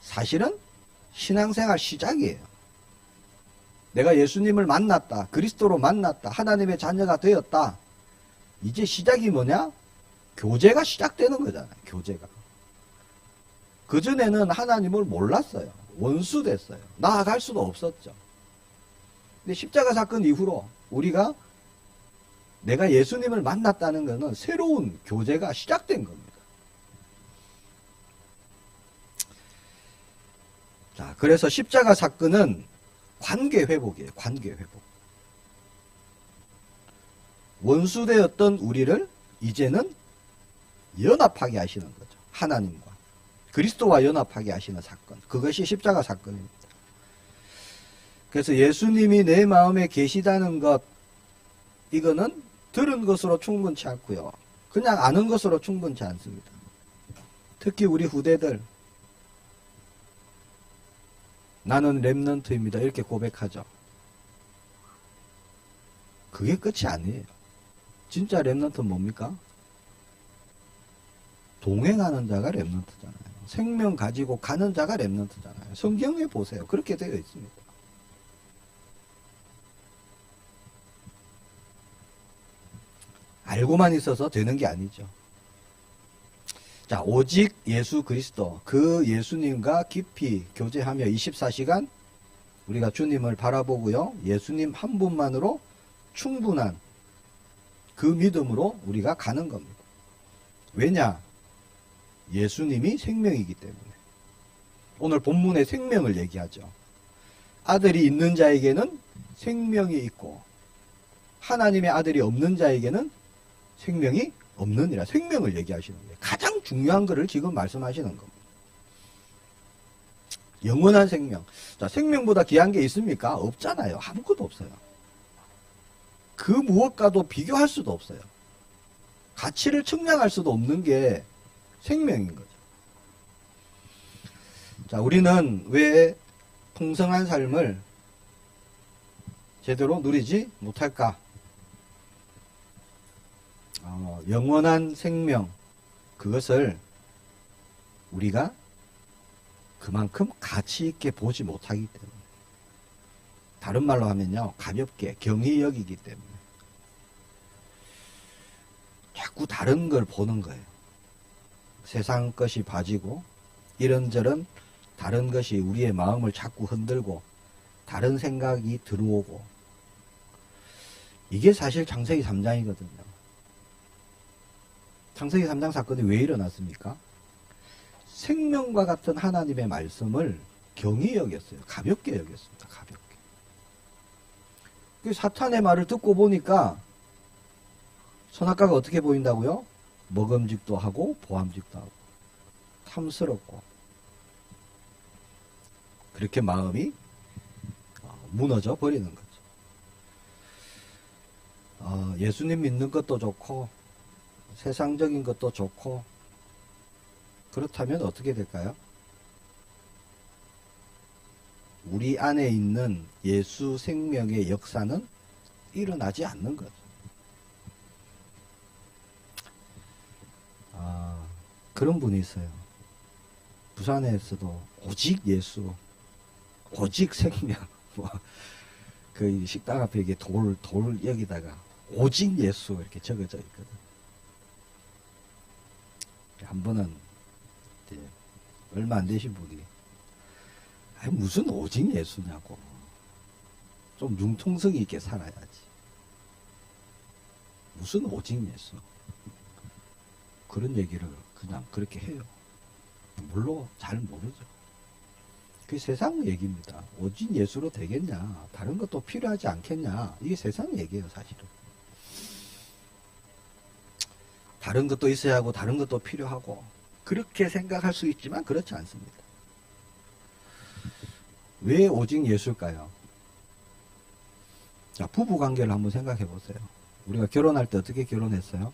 사실은 신앙생활 시작이에요. 내가 예수님을 만났다, 그리스도로 만났다, 하나님의 자녀가 되었다. 이제 시작이 뭐냐? 교제가 시작되는 거잖아요. 교제가. 그전에는 하나님을 몰랐어요. 원수 됐어요. 나아갈 수도 없었죠. 근데 십자가 사건 이후로 우리가 내가 예수님을 만났다는 것은 새로운 교제가 시작된 겁니다. 자, 그래서 십자가 사건은 관계 회복이에요. 관계 회복. 원수되었던 우리를 이제는 연합하게 하시는 거죠. 하나님과. 그리스도와 연합하게 하시는 사건. 그것이 십자가 사건입니다. 그래서 예수님이 내 마음에 계시다는 것, 이거는 들은 것으로 충분치 않고요. 그냥 아는 것으로 충분치 않습니다. 특히 우리 후대들, 나는 렘넌트입니다. 이렇게 고백하죠. 그게 끝이 아니에요. 진짜 렘넌트는 뭡니까? 동행하는 자가 렘넌트잖아요. 생명 가지고 가는 자가 렘넌트잖아요. 성경에 보세요. 그렇게 되어 있습니다. 알고만 있어서 되는 게 아니죠. 자, 오직 예수 그리스도, 그 예수님과 깊이 교제하며 24시간 우리가 주님을 바라보고요. 예수님 한 분만으로 충분한 그 믿음으로 우리가 가는 겁니다. 왜냐? 예수님이 생명이기 때문에. 오늘 본문의 생명을 얘기하죠. 아들이 있는 자에게는 생명이 있고 하나님의 아들이 없는 자에게는 생명이 없느니라. 생명을 얘기하시는 거예요. 가장 중요한 것을 지금 말씀하시는 겁니다. 영원한 생명. 자, 생명보다 귀한 게 있습니까? 없잖아요. 아무것도 없어요. 그 무엇과도 비교할 수도 없어요. 가치를 측량할 수도 없는 게 생명인 거죠. 자, 우리는 왜 풍성한 삶을 제대로 누리지 못할까? 영원한 생명, 그것을 우리가 그만큼 가치 있게 보지 못하기 때문에. 다른 말로 하면요, 가볍게 경히 여기기 때문에. 자꾸 다른 걸 보는 거예요. 세상 것이 봐지고 이런저런 다른 것이 우리의 마음을 자꾸 흔들고 다른 생각이 들어오고, 이게 사실 창세기 3장이거든요. 창세기 3장 사건이 왜 일어났습니까? 생명과 같은 하나님의 말씀을 경히 여겼어요. 가볍게 여겼습니다. 가볍게. 사탄의 말을 듣고 보니까 선악과가 어떻게 보인다고요? 먹음직도 하고 보암직도 하고 탐스럽고. 그렇게 마음이 무너져 버리는 거죠. 예수님 믿는 것도 좋고 세상적인 것도 좋고, 그렇다면 어떻게 될까요? 우리 안에 있는 예수 생명의 역사는 일어나지 않는 거죠. 그런 분이 있어요. 부산에서도 오직 예수, 오직 생명, 그 식당 앞에 이게 돌 여기다가 오직 예수 이렇게 적어져 있거든. 한 번은 얼마 안 되신 분이, 아니 무슨 오직 예수냐고, 좀 융통성 있게 살아야지, 무슨 오직 예수, 그런 얘기를 그냥 그렇게 해요. 물론 잘 모르죠. 그게 세상 얘기입니다. 오직 예수로 되겠냐, 다른 것도 필요하지 않겠냐, 이게 세상 얘기예요. 사실은 다른 것도 있어야 하고 다른 것도 필요하고, 그렇게 생각할 수 있지만 그렇지 않습니다. 왜 오직 예수일까요? 자, 부부 관계를 한번 생각해 보세요. 우리가 결혼할 때 어떻게 결혼했어요?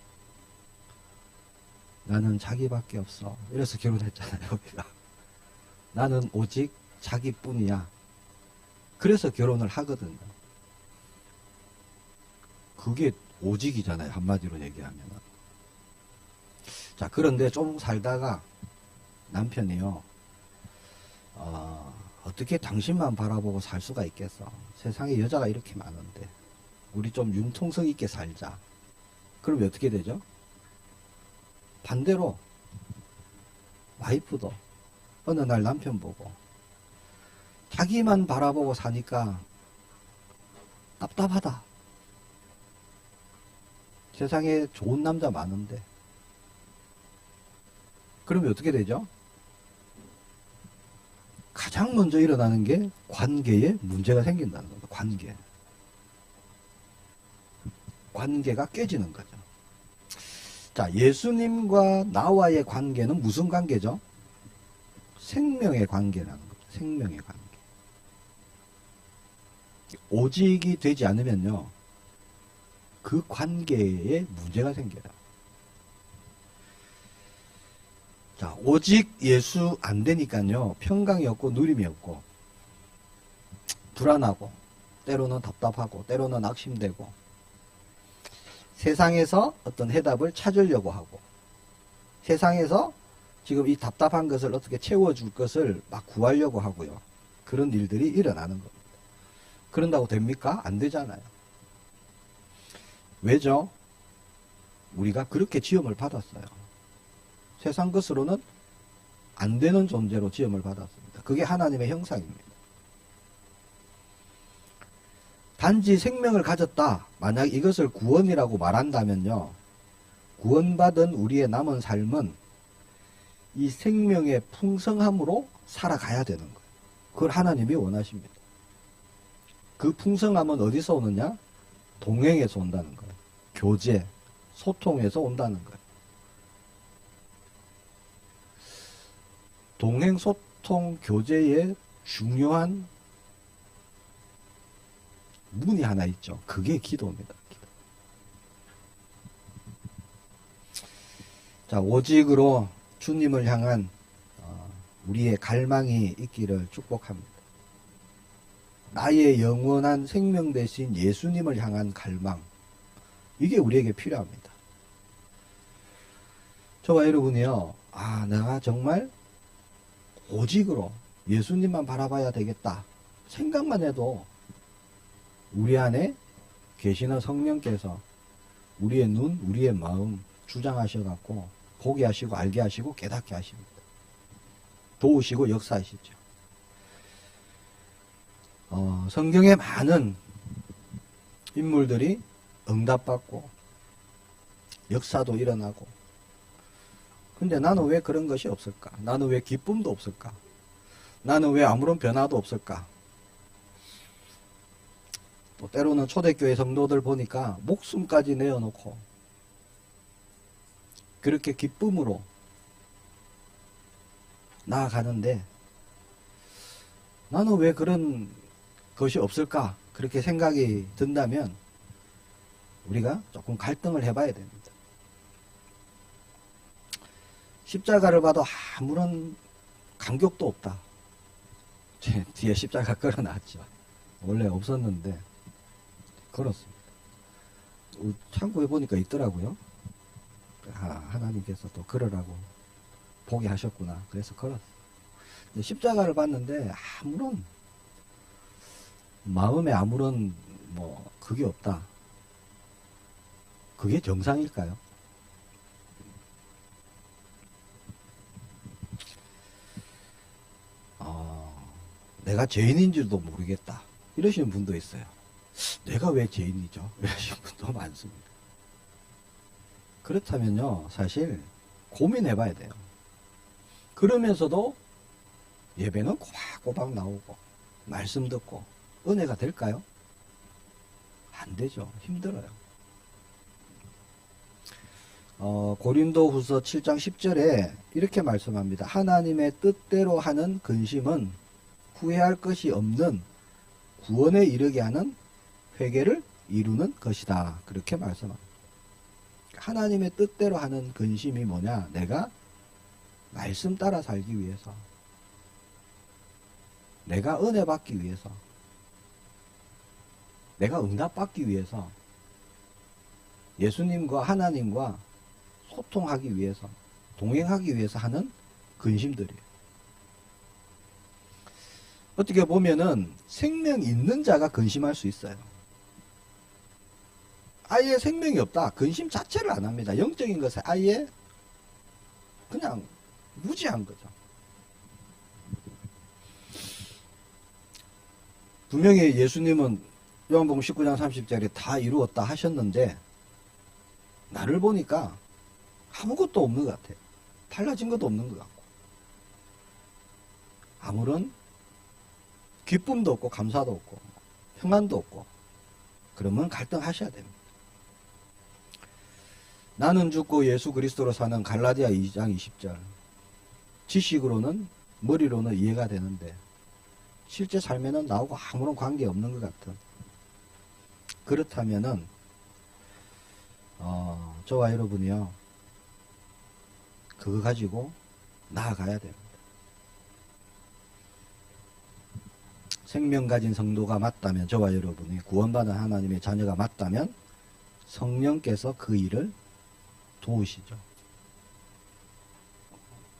나는 자기밖에 없어, 이래서 결혼했잖아요. 우리가. 나는 오직 자기뿐이야, 그래서 결혼을 하거든요. 그게 오직이잖아요, 한마디로 얘기하면. 자, 그런데 좀 살다가 남편이요, 어떻게 당신만 바라보고 살 수가 있겠어? 세상에 여자가 이렇게 많은데 우리 좀 융통성 있게 살자. 그러면 어떻게 되죠? 반대로 와이프도 어느 날 남편 보고 자기만 바라보고 사니까 답답하다. 세상에 좋은 남자 많은데. 그러면 어떻게 되죠? 가장 먼저 일어나는 게 관계에 문제가 생긴다는 겁니다. 관계가 깨지는 거죠. 자, 예수님과 나와의 관계는 무슨 관계죠? 생명의 관계라는 거죠. 생명의 관계. 오직이 되지 않으면요, 그 관계에 문제가 생겨요. 자, 오직 예수 안 되니까요, 평강이 없고 누림이 없고 불안하고 때로는 답답하고 때로는 낙심되고 세상에서 어떤 해답을 찾으려고 하고 세상에서 지금 이 답답한 것을 어떻게 채워줄 것을 막 구하려고 하고요. 그런 일들이 일어나는 겁니다. 그런다고 됩니까? 안 되잖아요. 왜죠? 우리가 그렇게 지음을 받았어요. 세상 것으로는 안 되는 존재로 지음을 받았습니다. 그게 하나님의 형상입니다. 단지 생명을 가졌다. 만약 이것을 구원이라고 말한다면요, 구원받은 우리의 남은 삶은 이 생명의 풍성함으로 살아가야 되는 거예요. 그걸 하나님이 원하십니다. 그 풍성함은 어디서 오느냐? 동행에서 온다는 거예요. 교제, 소통에서 온다는 거예요. 동행, 소통, 교제의 중요한 문이 하나 있죠. 그게 기도입니다. 기도. 자, 오직으로 주님을 향한 우리의 갈망이 있기를 축복합니다. 나의 영원한 생명 대신 예수님을 향한 갈망, 이게 우리에게 필요합니다. 저와 여러분이요, 내가 정말 오직으로 예수님만 바라봐야 되겠다 생각만 해도 우리 안에 계시는 성령께서 우리의 눈, 우리의 마음 주장하셔갖고 보게 하시고 알게 하시고 깨닫게 하십니다. 도우시고 역사하시죠. 성경에 많은 인물들이 응답받고 역사도 일어나고, 근데 나는 왜 그런 것이 없을까? 나는 왜 기쁨도 없을까? 나는 왜 아무런 변화도 없을까? 또 때로는 초대교회 성도들 보니까 목숨까지 내어놓고 그렇게 기쁨으로 나아가는데 나는 왜 그런 것이 없을까? 그렇게 생각이 든다면 우리가 조금 갈등을 해봐야 됩니다. 십자가를 봐도 아무런 감격도 없다. 제 뒤에 십자가 걸어놨죠. 원래 없었는데 걸었습니다. 참고해 보니까 있더라고요. 하나님께서 또 걸으라고 보게 하셨구나. 그래서 걸었어요. 십자가를 봤는데 아무런 마음에 아무런 그게 없다. 그게 정상일까요? 내가 죄인인 줄도 모르겠다. 이러시는 분도 있어요. 내가 왜 죄인이죠? 이러시는 분도 많습니다. 그렇다면요, 사실 고민해 봐야 돼요. 그러면서도 예배는 꼬박꼬박 나오고 말씀 듣고 은혜가 될까요? 안 되죠. 힘들어요. 고린도후서 7장 10절에 이렇게 말씀합니다. 하나님의 뜻대로 하는 근심은 후회할 것이 없는 구원에 이르게 하는 회개를 이루는 것이다. 그렇게 말씀합니다. 하나님의 뜻대로 하는 근심이 뭐냐? 내가 말씀 따라 살기 위해서, 내가 은혜 받기 위해서, 내가 응답 받기 위해서, 예수님과 하나님과 소통하기 위해서, 동행하기 위해서 하는 근심들이에요. 어떻게 보면은 생명 있는 자가 근심할 수 있어요. 아예 생명이 없다. 근심 자체를 안 합니다. 영적인 것에 아예 그냥 무지한 거죠. 분명히 예수님은 요한복음 19장 30절에 다 이루었다 하셨는데 나를 보니까 아무것도 없는 것 같아요. 달라진 것도 없는 것 같고 아무런 기쁨도 없고 감사도 없고 평안도 없고, 그러면 갈등하셔야 됩니다. 나는 죽고 예수 그리스도로 사는 갈라디아 2장 20절, 지식으로는 머리로는 이해가 되는데 실제 삶에는 나하고 아무런 관계 없는 것 같은. 그렇다면은 저와 여러분이요, 그거 가지고 나아가야 됩니다. 생명 가진 성도가 맞다면, 저와 여러분이 구원받은 하나님의 자녀가 맞다면 성령께서 그 일을 도우시죠.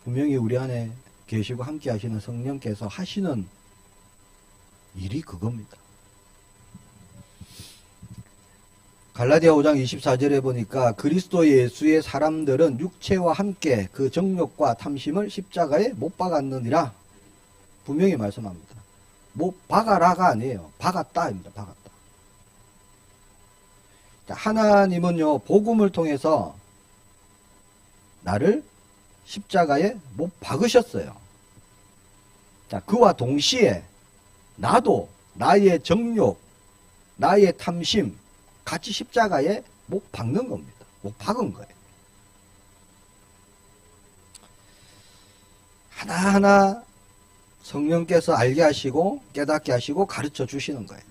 분명히 우리 안에 계시고 함께 하시는 성령께서 하시는 일이 그겁니다. 갈라디아 5장 24절에 보니까 그리스도 예수의 사람들은 육체와 함께 그 정욕과 탐심을 십자가에 못 박았느니라 분명히 말씀합니다. 못 박아라가 아니에요. 박았다입니다. 박았다. 하나님은요, 복음을 통해서 나를 십자가에 못 박으셨어요. 자, 그와 동시에 나도 나의 정욕, 나의 탐심 같이 십자가에 못 박는 겁니다. 못 박은 거예요. 하나하나 성령께서 알게 하시고 깨닫게 하시고 가르쳐 주시는 거예요.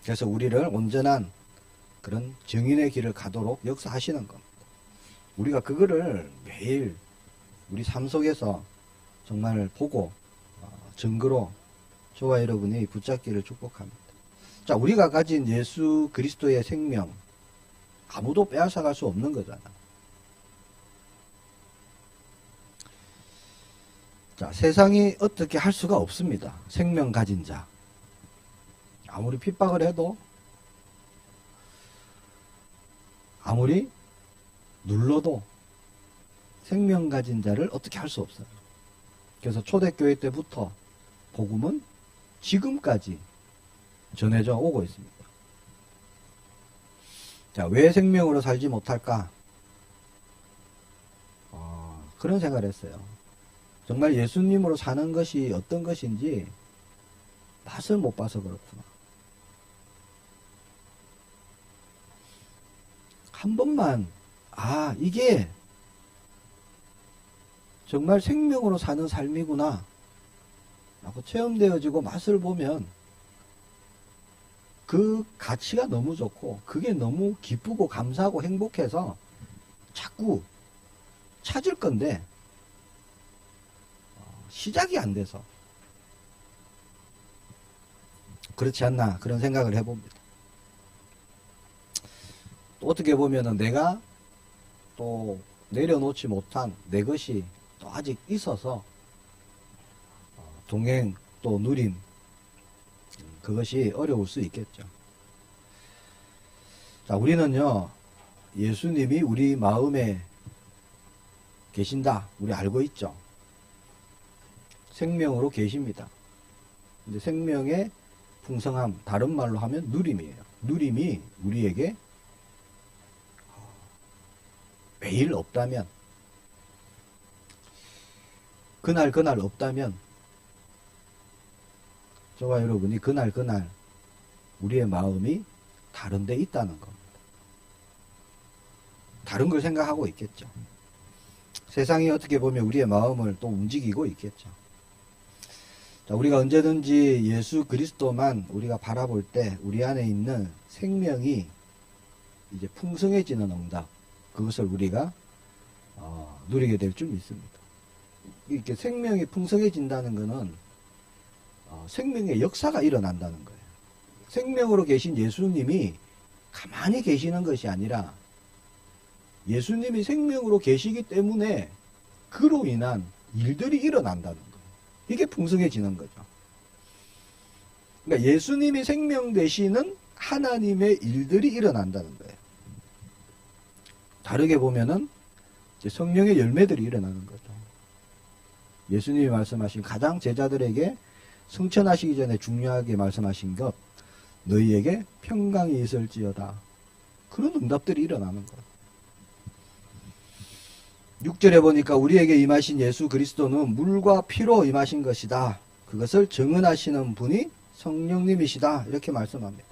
그래서 우리를 온전한 그런 정인의 길을 가도록 역사하시는 겁니다. 우리가 그거를 매일 우리 삶 속에서 정말 보고 증거로 저와 여러분이 붙잡기를 축복합니다. 자, 우리가 가진 예수 그리스도의 생명 아무도 빼앗아갈 수 없는 거잖아. 자, 세상이 어떻게 할 수가 없습니다. 생명 가진 자. 아무리 핍박을 해도, 아무리 눌러도 생명 가진 자를 어떻게 할 수 없어요. 그래서 초대교회 때부터 복음은 지금까지 전해져 오고 있습니다. 자, 왜 생명으로 살지 못할까? 그런 생각을 했어요. 정말 예수님으로 사는 것이 어떤 것인지 맛을 못 봐서 그렇구나. 한 번만, 이게 정말 생명으로 사는 삶이구나 라고 체험되어지고 맛을 보면 그 가치가 너무 좋고 그게 너무 기쁘고 감사하고 행복해서 자꾸 찾을 건데 시작이 안 돼서 그렇지 않나 그런 생각을 해봅니다. 또 어떻게 보면은 내가 또 내려놓지 못한 내 것이 또 아직 있어서 동행 또 누림 그것이 어려울 수 있겠죠. 자, 우리는요, 예수님이 우리 마음에 계신다. 우리 알고 있죠. 생명으로 계십니다. 근데 생명의 풍성함, 다른 말로 하면 누림이에요. 누림이 우리에게 매일 없다면, 그날 없다면, 저와 여러분이 그날 우리의 마음이 다른 데 있다는 겁니다. 다른 걸 생각하고 있겠죠. 세상이 어떻게 보면 우리의 마음을 또 움직이고 있겠죠. 자, 우리가 언제든지 예수 그리스도만 우리가 바라볼 때 우리 안에 있는 생명이 이제 풍성해지는 응답, 그것을 우리가 누리게 될 줄 믿습니다. 이렇게 생명이 풍성해진다는 것은 생명의 역사가 일어난다는 거예요. 생명으로 계신 예수님이 가만히 계시는 것이 아니라 예수님이 생명으로 계시기 때문에 그로 인한 일들이 일어난다는 거예요. 이게 풍성해지는 거죠. 그러니까 예수님이 생명 되시는 하나님의 일들이 일어난다는 거예요. 다르게 보면은 이제 성령의 열매들이 일어나는 거죠. 예수님이 말씀하신 가장 제자들에게 승천하시기 전에 중요하게 말씀하신 것, 너희에게 평강이 있을지어다. 그런 응답들이 일어나는 거예요. 6절에 보니까 우리에게 임하신 예수 그리스도는 물과 피로 임하신 것이다. 그것을 증언하시는 분이 성령님이시다. 이렇게 말씀합니다.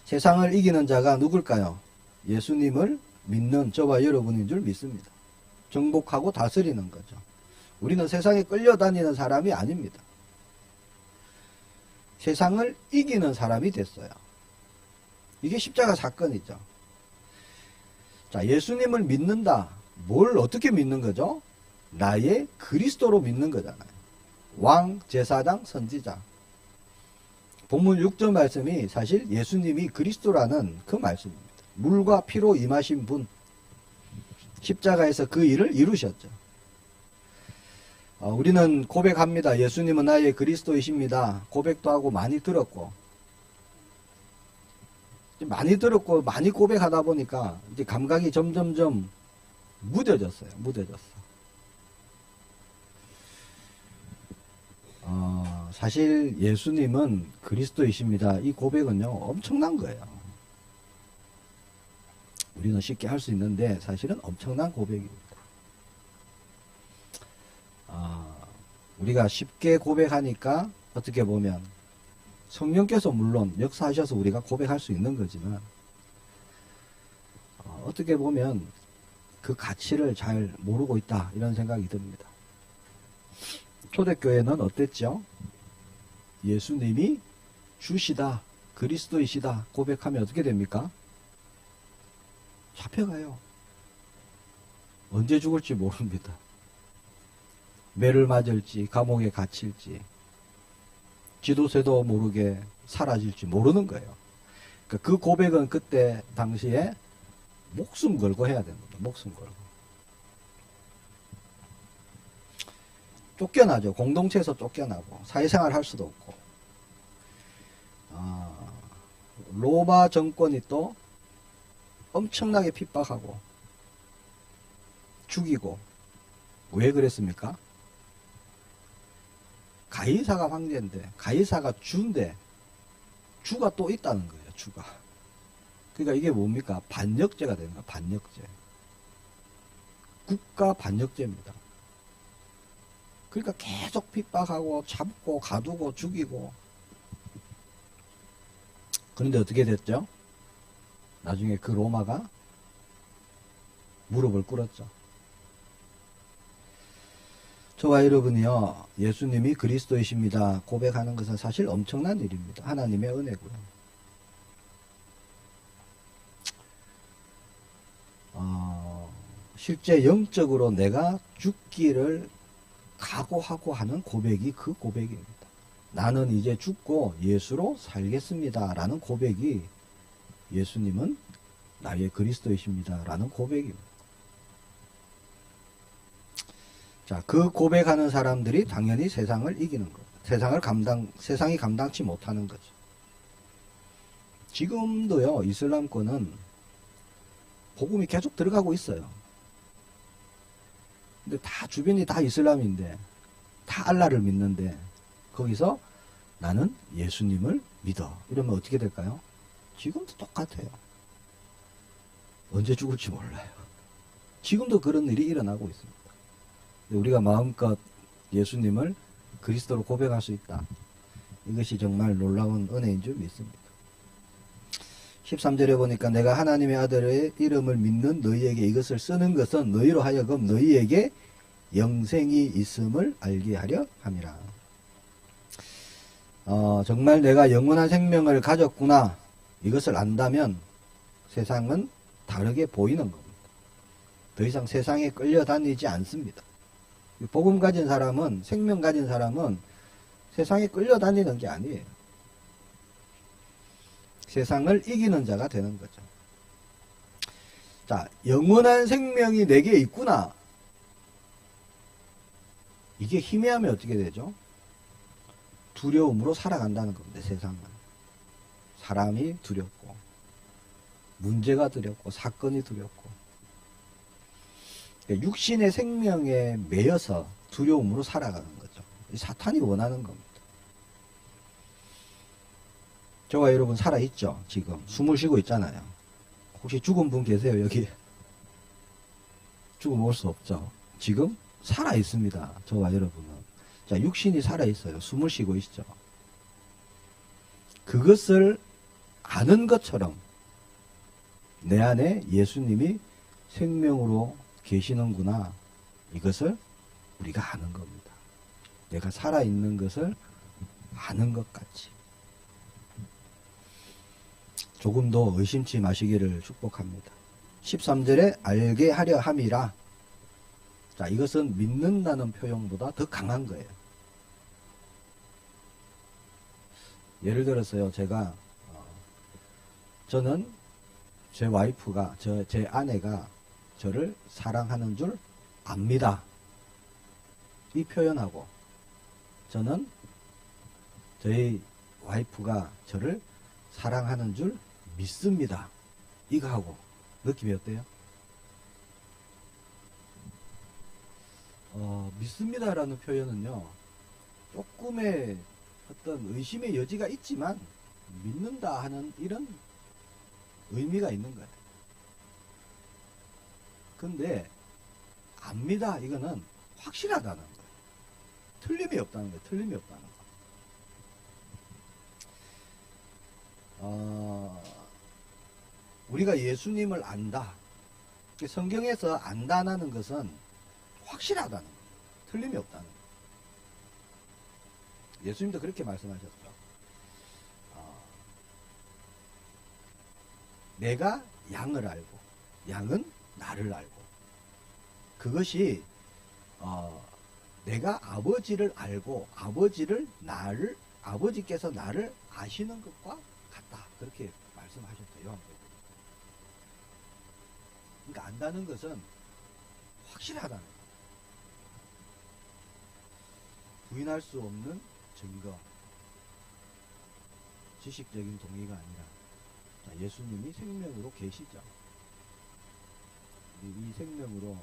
세상을 이기는 자가 누굴까요? 예수님을 믿는 저와 여러분인 줄 믿습니다. 정복하고 다스리는 거죠. 우리는 세상에 끌려다니는 사람이 아닙니다. 세상을 이기는 사람이 됐어요. 이게 십자가 사건이죠. 자, 예수님을 믿는다. 뭘 어떻게 믿는 거죠? 나의 그리스도로 믿는 거잖아요. 왕, 제사장, 선지자. 본문 6절 말씀이 사실 예수님이 그리스도라는 그 말씀입니다. 물과 피로 임하신 분. 십자가에서 그 일을 이루셨죠. 우리는 고백합니다. 예수님은 나의 그리스도이십니다. 고백도 하고 많이 들었고, 많이 고백하다 보니까 이제 감각이 점점점 무뎌졌어요. 사실 예수님은 그리스도이십니다. 이 고백은요, 엄청난 거예요. 우리는 쉽게 할 수 있는데 사실은 엄청난 고백입니다. 우리가 쉽게 고백하니까 어떻게 보면 성령께서 물론 역사하셔서 우리가 고백할 수 있는 거지만 어떻게 보면 그 가치를 잘 모르고 있다 이런 생각이 듭니다. 초대교회는 어땠죠? 예수님이 주시다, 그리스도이시다 고백하면 어떻게 됩니까? 잡혀가요. 언제 죽을지 모릅니다. 매를 맞을지 감옥에 갇힐지 지도새도 모르게 사라질지 모르는 거예요. 그러니까 그 고백은 그때 당시에 목숨 걸고 해야 됩니다. 목숨 걸고. 쫓겨나죠. 공동체에서 쫓겨나고 사회생활 할 수도 없고. 로마 정권이 또 엄청나게 핍박하고 죽이고. 왜 그랬습니까? 가이사가 황제인데 가이사가 주인데 주가 또 있다는 거예요. 주가. 그러니까 이게 뭡니까? 반역죄가 되는 거야. 반역죄. 국가 반역죄입니다. 그러니까 계속 핍박하고 잡고 가두고 죽이고. 그런데 어떻게 됐죠? 나중에 그 로마가 무릎을 꿇었죠. 저와 여러분이요, 예수님이 그리스도이십니다 고백하는 것은 사실 엄청난 일입니다. 하나님의 은혜고요. 실제 영적으로 내가 죽기를 각오하고 하는 고백이 그 고백입니다. 나는 이제 죽고 예수로 살겠습니다 라는 고백이 예수님은 나의 그리스도이십니다 라는 고백입니다. 자, 그 고백하는 사람들이 당연히 세상을 이기는 거예요. 세상이 감당치 못하는 거죠. 지금도요, 이슬람권은 복음이 계속 들어가고 있어요. 근데 다 주변이 다 이슬람인데, 다 알라를 믿는데, 거기서 나는 예수님을 믿어. 이러면 어떻게 될까요? 지금도 똑같아요. 언제 죽을지 몰라요. 지금도 그런 일이 일어나고 있습니다. 우리가 마음껏 예수님을 그리스도로 고백할 수 있다. 이것이 정말 놀라운 은혜인 줄 믿습니다. 13절에 보니까 내가 하나님의 아들의 이름을 믿는 너희에게 이것을 쓰는 것은 너희로 하여금 너희에게 영생이 있음을 알게 하려 함이라. 정말 내가 영원한 생명을 가졌구나. 이것을 안다면 세상은 다르게 보이는 겁니다. 더 이상 세상에 끌려다니지 않습니다. 복음 가진 사람은, 생명 가진 사람은 세상에 끌려다니는 게 아니에요. 세상을 이기는 자가 되는 거죠. 자, 영원한 생명이 내게 있구나. 이게 희미하면 어떻게 되죠? 두려움으로 살아간다는 겁니다. 세상은. 사람이 두렵고, 문제가 두렵고, 사건이 두렵고, 육신의 생명에 매여서 두려움으로 살아가는 거죠. 사탄이 원하는 겁니다. 저와 여러분 살아있죠? 지금 숨을 쉬고 있잖아요. 혹시 죽은 분 계세요? 여기 죽음 올 수 없죠. 지금 살아있습니다. 저와 여러분은. 자, 육신이 살아있어요. 숨을 쉬고 있죠. 그것을 아는 것처럼 내 안에 예수님이 생명으로 계시는구나. 이것을 우리가 아는 겁니다. 내가 살아있는 것을 아는 것 같이. 조금 더 의심치 마시기를 축복합니다. 13절에 알게 하려 함이라. 자, 이것은 믿는다는 표현보다 더 강한 거예요. 예를 들어서요, 저는 제 와이프가, 제 아내가 저를 사랑하는 줄 압니다. 이 표현하고, 저는 저희 와이프가 저를 사랑하는 줄 믿습니다. 이거하고 느낌이 어때요? 믿습니다라는 표현은요, 조금의 어떤 의심의 여지가 있지만 믿는다 하는 이런 의미가 있는 거예요. 근데 압니다, 이거는 확실하다는 거예요. 틀림이 없다는 거예요. 틀림이 없다는 거. 우리가 예수님을 안다. 성경에서 안다는 것은 확실하다는 거예요. 틀림이 없다는 거예요. 예수님도 그렇게 말씀하셨죠. 내가 양을 알고 양은 나를 알고, 그것이 내가 아버지를 알고 아버지께서 나를 아시는 것과 같다. 그렇게 말씀하셨어요. 요한복음. 그러니까 안다는 것은 확실하다는 거예요. 부인할 수 없는 증거, 지식적인 동의가 아니라, 자, 예수님이 생명으로 계시죠. 이 생명으로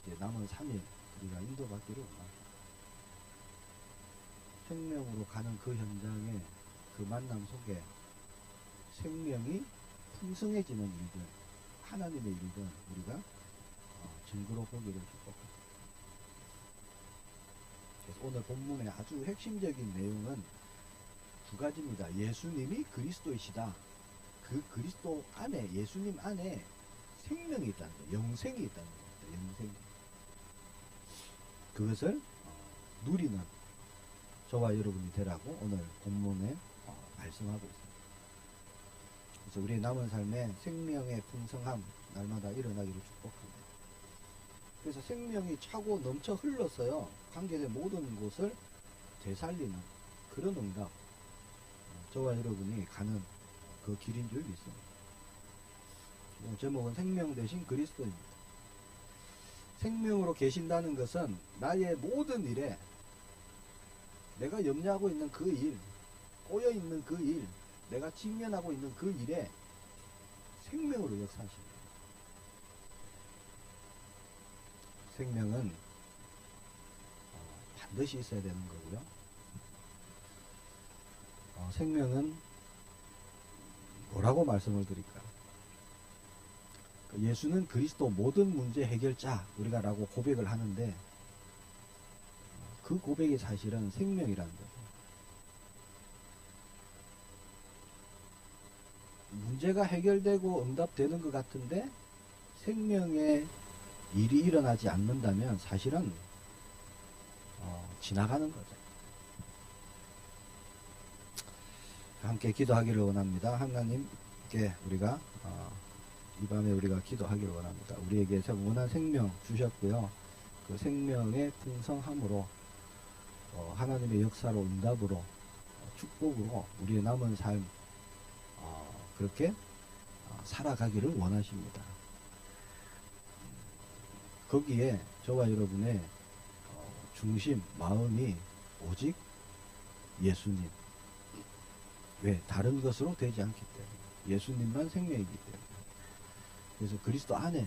이제 남은 3일 우리가 인도받기를 원합니다. 생명으로 가는 그 현장에, 그 만남 속에 생명이 풍성해지는 일들, 하나님의 일들 우리가 증거로 보기를 축복합니다. 그래서 오늘 본문의 아주 핵심적인 내용은 두 가지입니다. 예수님이 그리스도이시다. 그 그리스도 안에, 예수님 안에 생명이 있다는 거예요. 영생이 있다는 겁니다. 영생. 그것을 누리는 저와 여러분이 되라고 오늘 본문에 말씀하고 있습니다. 그래서 우리의 남은 삶에 생명의 풍성함 날마다 일어나기를 축복합니다. 그래서 생명이 차고 넘쳐 흘러서요, 관계된 모든 곳을 되살리는 그런 응답, 저와 여러분이 가는 그 길인 줄 믿습니다. 제목은 생명 대신 그리스도입니다. 생명으로 계신다는 것은 나의 모든 일에, 내가 염려하고 있는 그 일, 꼬여있는 그 일, 내가 직면하고 있는 그 일에 생명으로 역사하십니다. 생명은 반드시 있어야 되는 거고요. 생명은 뭐라고 말씀을 드릴까? 예수는 그리스도 모든 문제 해결자 우리가 라고 고백을 하는데, 그 고백이 사실은 생명이라는 거죠. 문제가 해결되고 응답되는 것 같은데 생명의 일이 일어나지 않는다면 사실은 지나가는 거죠. 함께 기도하기를 원합니다. 하나님께 우리가 이 밤에 우리가 기도하기를 원합니다. 우리에게 영원한 생명 주셨고요. 그 생명의 풍성함으로 하나님의 역사로, 응답으로, 축복으로 우리의 남은 삶 그렇게 살아가기를 원하십니다. 거기에 저와 여러분의 중심, 마음이 오직 예수님. 왜? 다른 것으로 되지 않기 때문에. 예수님만 생명이기 때문에. 그래서 그리스도 안에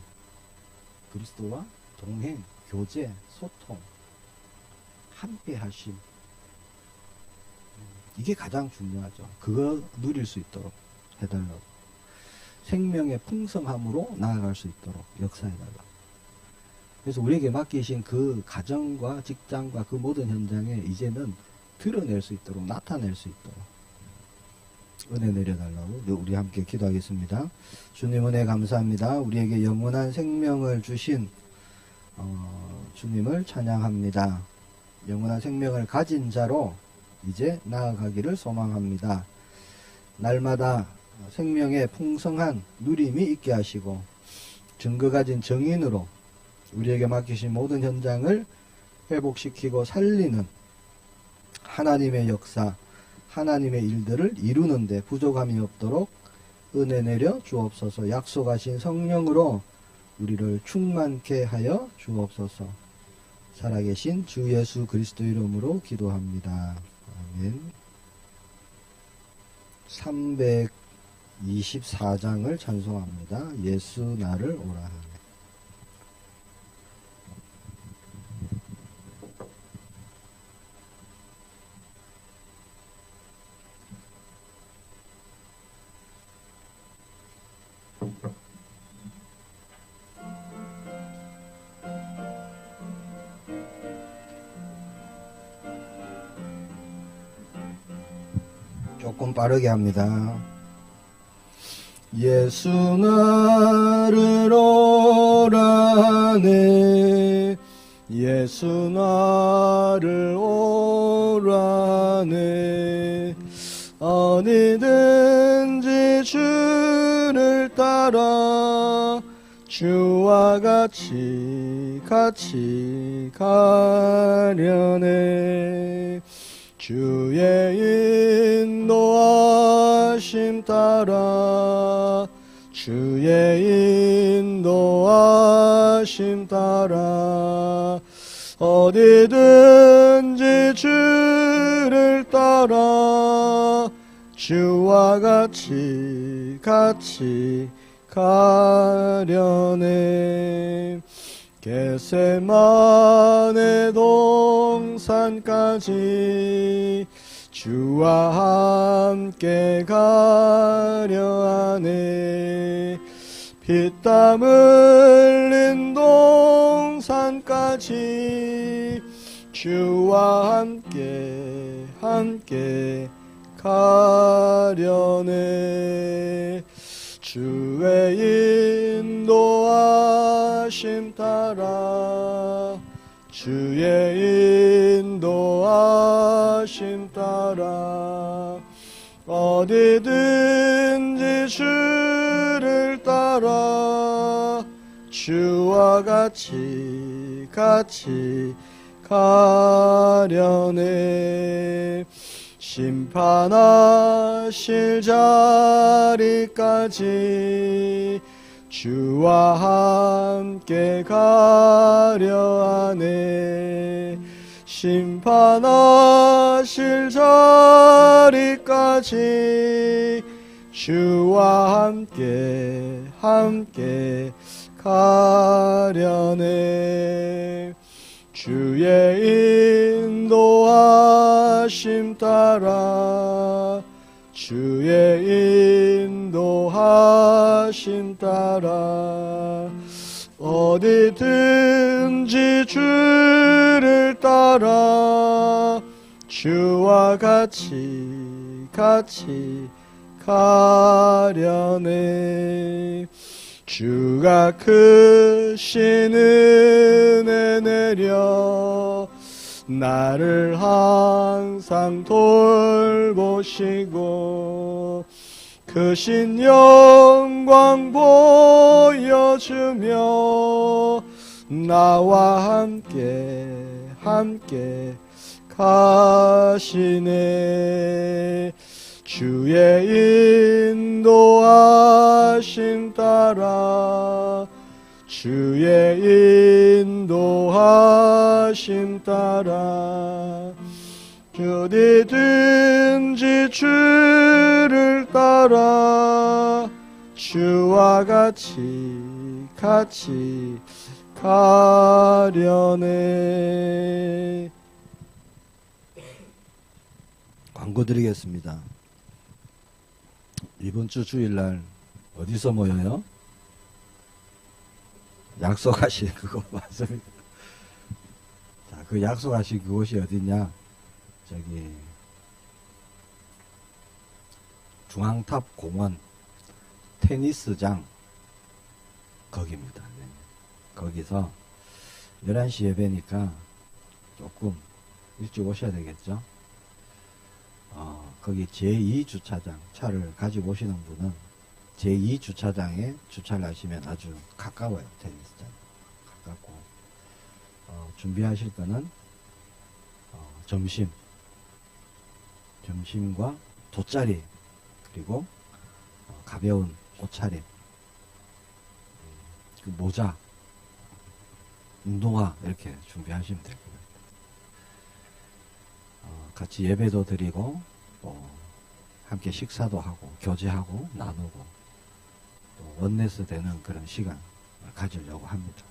그리스도와 동행, 교제, 소통, 함께 하심. 이게 가장 중요하죠. 그거 누릴 수 있도록 해달라고. 생명의 풍성함으로 나아갈 수 있도록 역사해달라고. 그래서 우리에게 맡기신 그 가정과 직장과 그 모든 현장에 이제는 드러낼 수 있도록, 나타낼 수 있도록 은혜 내려달라고 우리 함께 기도하겠습니다. 주님 은혜 감사합니다. 우리에게 영원한 생명을 주신 주님을 찬양합니다. 영원한 생명을 가진 자로 이제 나아가기를 소망합니다. 날마다 생명의 풍성한 누림이 있게 하시고 증거 가진 정인으로 우리에게 맡기신 모든 현장을 회복시키고 살리는 하나님의 역사, 하나님의 일들을 이루는데 부족함이 없도록 은혜 내려 주옵소서. 약속하신 성령으로 우리를 충만케 하여 주옵소서. 살아계신 주 예수 그리스도 이름으로 기도합니다. 아멘. 324장을 찬송합니다. 예수 나를 오라 하네. 조금 빠르게 합니다. 예수 나를 오라네 예수 나를 오라네 어디든지 주를 따라 주와 같이 가려네 주의 인도하심 따라 주의 인도하심 따라 어디든지 주를 따라 주와 같이 가려네 겟세마네 동산까지 주와 함께 가려 하네 피땀 흘린 동산까지 주와 함께 가려네 주의 인도하심 따라 주의 인도하심 따라 어디든지 주를 따라 주와 같이 가려네 심판하실 자리까지 주와 함께 가려 하네 심판하실 자리까지 주와 함께 가려네 주의 인도하심 따라 주의 인도하심 따라 어디든지 주를 따라 주와 같이 가려네 주가 크신 은혜 내려 나를 항상 돌보시고 크신 영광 보여주며 나와 함께 가시네 주의 인도하심 따라 주의 인도하심 따라 어디든지 주를 따라 주와 같이 가려네. 광고 드리겠습니다. 이번 주 주일날 어디서 모여요? 약속하신 그곳 맞습니다. 자, 그 약속하신 그곳이 어디냐? 저기 중앙탑 공원 테니스장 거기입니다. 네. 거기서 11시 예배니까 조금 일찍 오셔야 되겠죠. 거기 제2주차장 차를 가지고 오시는 분은 제2주차장에 주차를 하시면 아주 가까워요. 테니스장 가깝고 준비하실 거는 점심과 돗자리 그리고 가벼운 옷차림 그 모자 운동화 이렇게 준비하시면 될 거예요. 같이 예배도 드리고 또 함께 식사도 하고 교제하고 나누고 또 원네스 되는 그런 시간을 가지려고 합니다.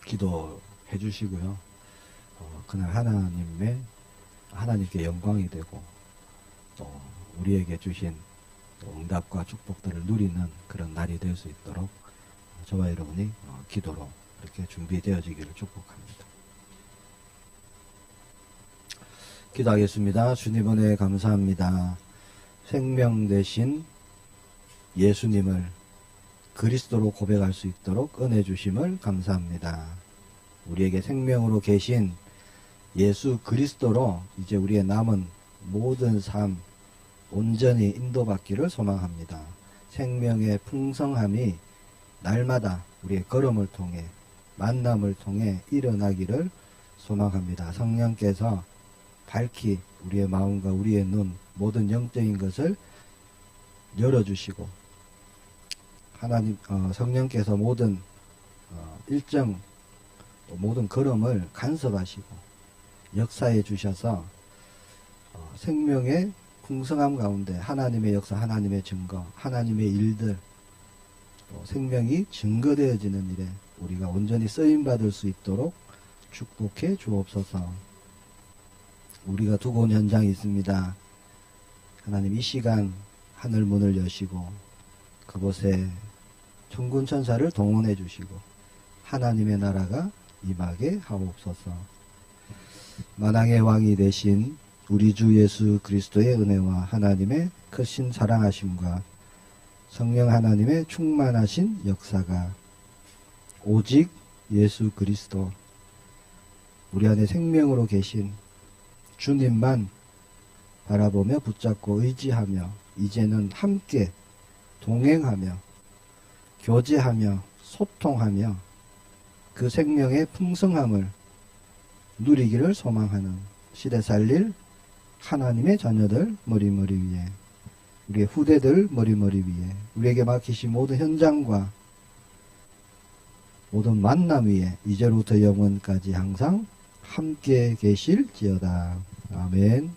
기도해 주시고요. 그날 하나님께 영광이 되고 또 우리에게 주신 또 응답과 축복들을 누리는 그런 날이 될 수 있도록 저와 여러분이 기도로 이렇게 준비되어지기를 축복합니다. 기도하겠습니다. 주님 은혜 감사합니다. 생명 되신 예수님을 그리스도로 고백할 수 있도록 은혜 주심을 감사합니다. 우리에게 생명으로 계신 예수 그리스도로 이제 우리의 남은 모든 삶 온전히 인도받기를 소망합니다. 생명의 풍성함이 날마다 우리의 걸음을 통해 만남을 통해 일어나기를 소망합니다. 성령께서 밝히 우리의 마음과 우리의 눈 모든 영적인 것을 열어주시고 하나님 성령께서 모든 일정 모든 걸음을 간섭하시고 역사해 주셔서 생명의 풍성함 가운데 하나님의 역사, 하나님의 증거, 하나님의 일들 또 생명이 증거되어지는 일에 우리가 온전히 쓰임받을 수 있도록 축복해 주옵소서. 우리가 두고 온 현장이 있습니다. 하나님 이 시간 하늘 문을 여시고 그곳에 천군 천사를 동원해 주시고 하나님의 나라가 임하게 하옵소서. 만왕의 왕이 되신 우리 주 예수 그리스도의 은혜와 하나님의 크신 사랑하심과 성령 하나님의 충만하신 역사가 오직 예수 그리스도 우리 안에 생명으로 계신 주님만 바라보며 붙잡고 의지하며 이제는 함께 동행하며 교제하며 소통하며 그 생명의 풍성함을 누리기를 소망하는 시대 살릴 하나님의 자녀들 머리머리 위에 우리의 후대들 머리머리 위에 우리에게 맡기신 모든 현장과 모든 만남 위에 이제로부터 영원까지 항상 함께 계실지어다. 아멘.